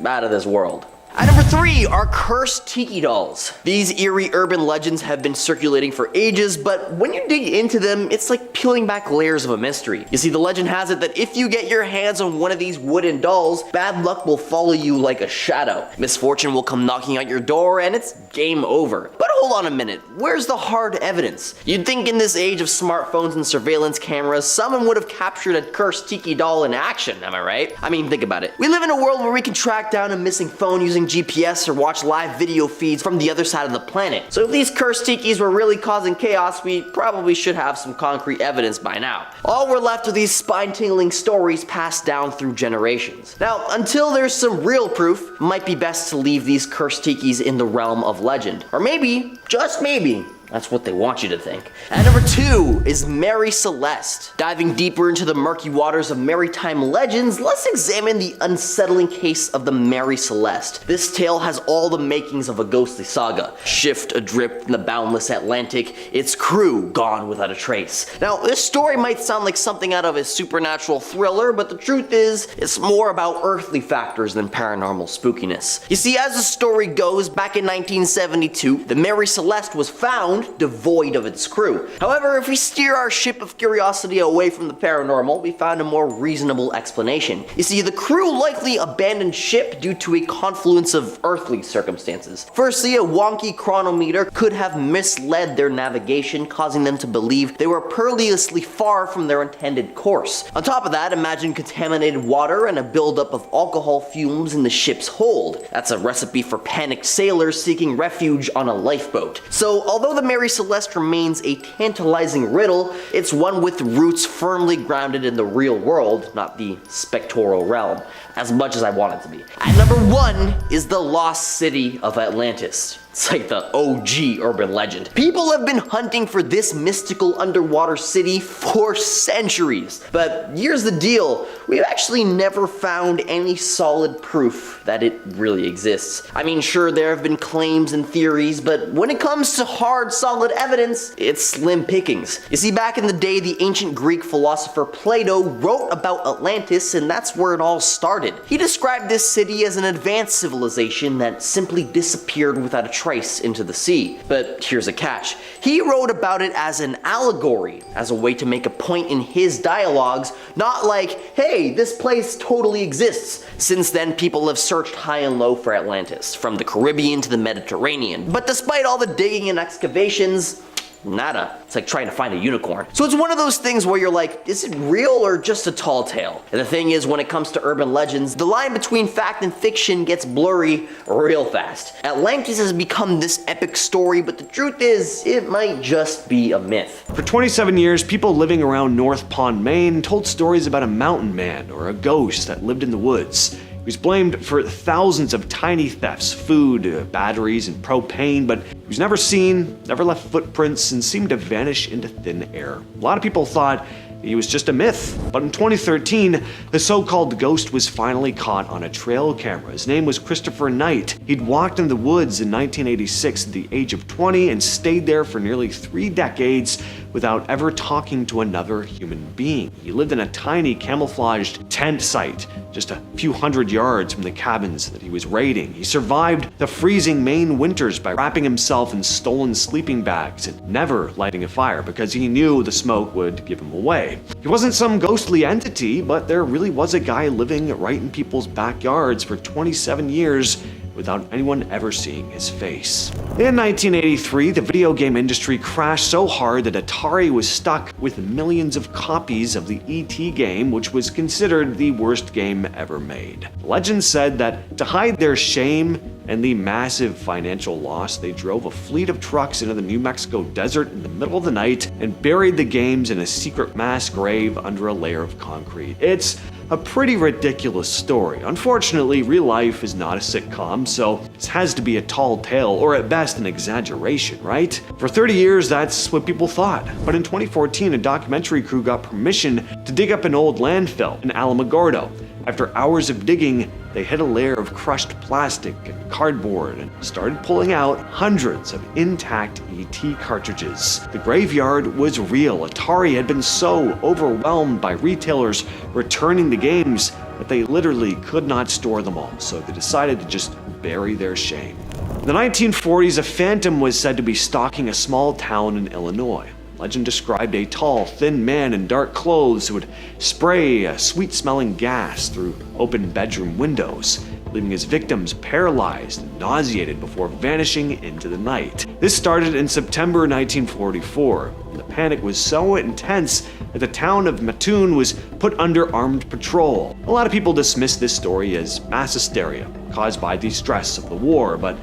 out of this world. At number 3 are cursed tiki dolls. These eerie urban legends have been circulating for ages, but when you dig into them, it's like peeling back layers of a mystery. You see, the legend has it that if you get your hands on one of these wooden dolls, bad luck will follow you like a shadow. Misfortune will come knocking at your door, and it's game over. But hold on a minute, where's the hard evidence? You'd think in this age of smartphones and surveillance cameras, someone would have captured a cursed tiki doll in action, am I right? I mean, think about it. We live in a world where we can track down a missing phone using GPS or watch live video feeds from the other side of the planet. So if these cursed tikis were really causing chaos, we probably should have some concrete evidence by now. All we're left with these spine-tingling stories passed down through generations. Now, until there's some real proof, it might be best to leave these cursed tikis in the realm of legend. Or maybe, just maybe, that's what they want you to think. At number 2 is Mary Celeste. Diving deeper into the murky waters of maritime legends, let's examine the unsettling case of the Mary Celeste. This tale has all the makings of a ghostly saga. Shift adrift in the boundless Atlantic, its crew gone without a trace. Now, this story might sound like something out of a supernatural thriller, but the truth is, it's more about earthly factors than paranormal spookiness. You see, as the story goes, back in 1972, the Mary Celeste was found devoid of its crew. However, if we steer our ship of curiosity away from the paranormal, we found a more reasonable explanation. You see, the crew likely abandoned ship due to a confluence of earthly circumstances. Firstly, a wonky chronometer could have misled their navigation, causing them to believe they were perilously far from their intended course. On top of that, imagine contaminated water and a buildup of alcohol fumes in the ship's hold. That's a recipe for panicked sailors seeking refuge on a lifeboat. So, although the Mary Celeste remains a tantalizing riddle, it's one with roots firmly grounded in the real world, not the spectral realm, as much as I want it to be. At number 1 is the lost city of Atlantis. It's like the OG urban legend. People have been hunting for this mystical underwater city for centuries. But here's the deal, we've actually never found any solid proof that it really exists. I mean, sure, there have been claims and theories, but when it comes to hard, solid evidence, it's slim pickings. You see, back in the day, the ancient Greek philosopher Plato wrote about Atlantis, and that's where it all started. He described this city as an advanced civilization that simply disappeared without a trace into the sea. But here's a catch. He wrote about it as an allegory, as a way to make a point in his dialogues, not like, hey, this place totally exists. Since then, people have searched high and low for Atlantis, from the Caribbean to the Mediterranean. But despite all the digging and excavations, nada. It's like trying to find a unicorn. So it's one of those things where you're like, is it real or just a tall tale? And the thing is, when it comes to urban legends, the line between fact and fiction gets blurry real fast. Atlantis has become this epic story, but the truth is, it might just be a myth. For 27 years, people living around North Pond, Maine told stories about a mountain man or a ghost that lived in the woods. He was blamed for thousands of tiny thefts, food, batteries, and propane, but he was never seen, never left footprints, and seemed to vanish into thin air. A lot of people thought he was just a myth, but in 2013, the so-called ghost was finally caught on a trail camera. His name was Christopher Knight. He'd walked in the woods in 1986 at the age of 20 and stayed there for nearly 3 decades without ever talking to another human being. He lived in a tiny camouflaged tent site just a few hundred yards from the cabins that he was raiding. He survived the freezing Maine winters by wrapping himself in stolen sleeping bags and never lighting a fire because he knew the smoke would give him away. He wasn't some ghostly entity, but there really was a guy living right in people's backyards for 27 years without anyone ever seeing his face. In 1983, the video game industry crashed so hard that Atari was stuck with millions of copies of the E.T. game, which was considered the worst game ever made. Legend said that to hide their shame and the massive financial loss, they drove a fleet of trucks into the New Mexico desert in the middle of the night and buried the games in a secret mass grave under a layer of concrete. It's a pretty ridiculous story. Unfortunately, real life is not a sitcom, so this has to be a tall tale, or at best an exaggeration, right? For 30 years, that's what people thought. But in 2014, a documentary crew got permission to dig up an old landfill in Alamogordo. After hours of digging, they hit a layer of crushed plastic and cardboard and started pulling out hundreds of intact ET cartridges. The graveyard was real. Atari had been so overwhelmed by retailers returning the games that they literally could not store them all, so they decided to just bury their shame. In the 1940s, a phantom was said to be stalking a small town in Illinois. Legend described a tall, thin man in dark clothes who would spray a sweet-smelling gas through open bedroom windows, leaving his victims paralyzed and nauseated before vanishing into the night. This started in September 1944, and the panic was so intense that the town of Mattoon was put under armed patrol. A lot of people dismiss this story as mass hysteria caused by the stress of the war, but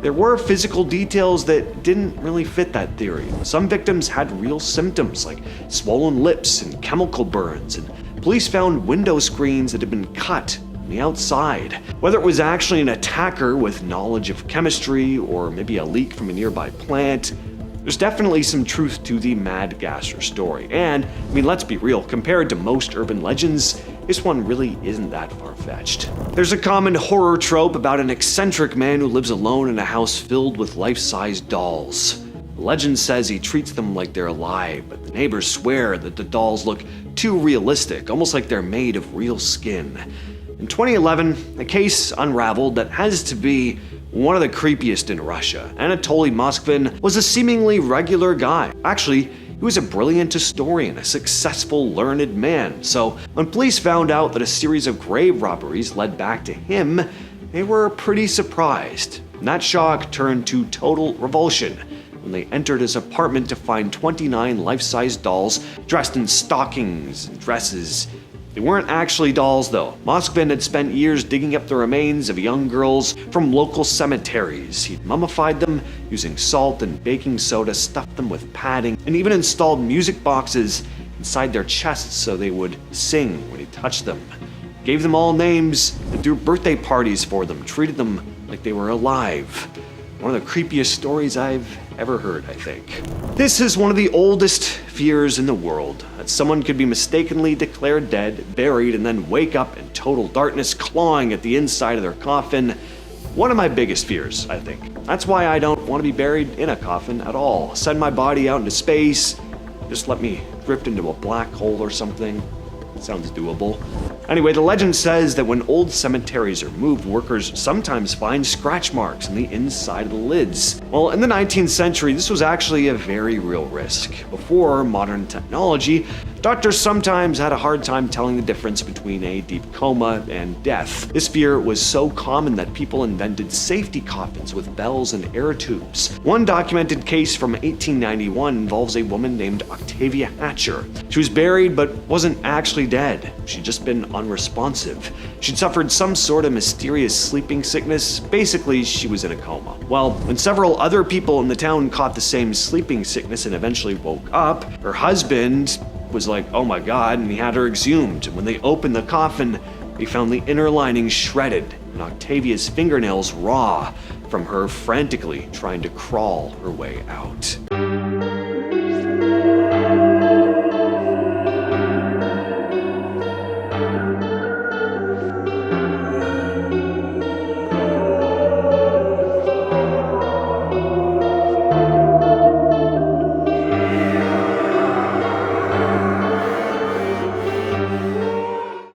there were physical details that didn't really fit that theory. Some victims had real symptoms like swollen lips and chemical burns, and police found window screens that had been cut on the outside. Whether it was actually an attacker with knowledge of chemistry or maybe a leak from a nearby plant, there's definitely some truth to the Mad Gasser story. And, let's be real, compared to most urban legends, this one really isn't that far-fetched. There's a common horror trope about an eccentric man who lives alone in a house filled with life-size dolls. The legend says he treats them like they're alive, but the neighbors swear that the dolls look too realistic, almost like they're made of real skin. In 2011, a case unraveled that has to be one of the creepiest in Russia. Anatoly Moskvin was a seemingly regular guy. Actually, he was a brilliant historian, a successful, learned man. So when police found out that a series of grave robberies led back to him, they were pretty surprised. And that shock turned to total revulsion when they entered his apartment to find 29 life-size dolls dressed in stockings and dresses. They weren't actually dolls, though. Moskvin had spent years digging up the remains of young girls from local cemeteries. He'd mummified them using salt and baking soda, stuffed them with padding, and even installed music boxes inside their chests so they would sing when he touched them. Gave them all names and threw birthday parties for them, treated them like they were alive. One of the creepiest stories I've ever heard, I think. This is one of the oldest fears in the world, that someone could be mistakenly declared dead, buried, and then wake up in total darkness, clawing at the inside of their coffin. One of my biggest fears, I think. That's why I don't want to be buried in a coffin at all. Send my body out into space, just let me drift into a black hole or something. Sounds doable. Anyway, the legend says that when old cemeteries are moved, workers sometimes find scratch marks on the inside of the lids. Well, in the 19th century, this was actually a very real risk. Before modern technology, doctors sometimes had a hard time telling the difference between a deep coma and death. This fear was so common that people invented safety coffins with bells and air tubes. One documented case from 1891 involves a woman named Octavia Hatcher. She was buried but wasn't actually dead. She'd just been unresponsive. She'd suffered some sort of mysterious sleeping sickness. Basically, she was in a coma. Well, when several other people in the town caught the same sleeping sickness and eventually woke up, her husband was like, oh my god, and he had her exhumed. And when they opened the coffin, they They found the inner lining shredded and Octavia's fingernails raw from her frantically trying to crawl her way out.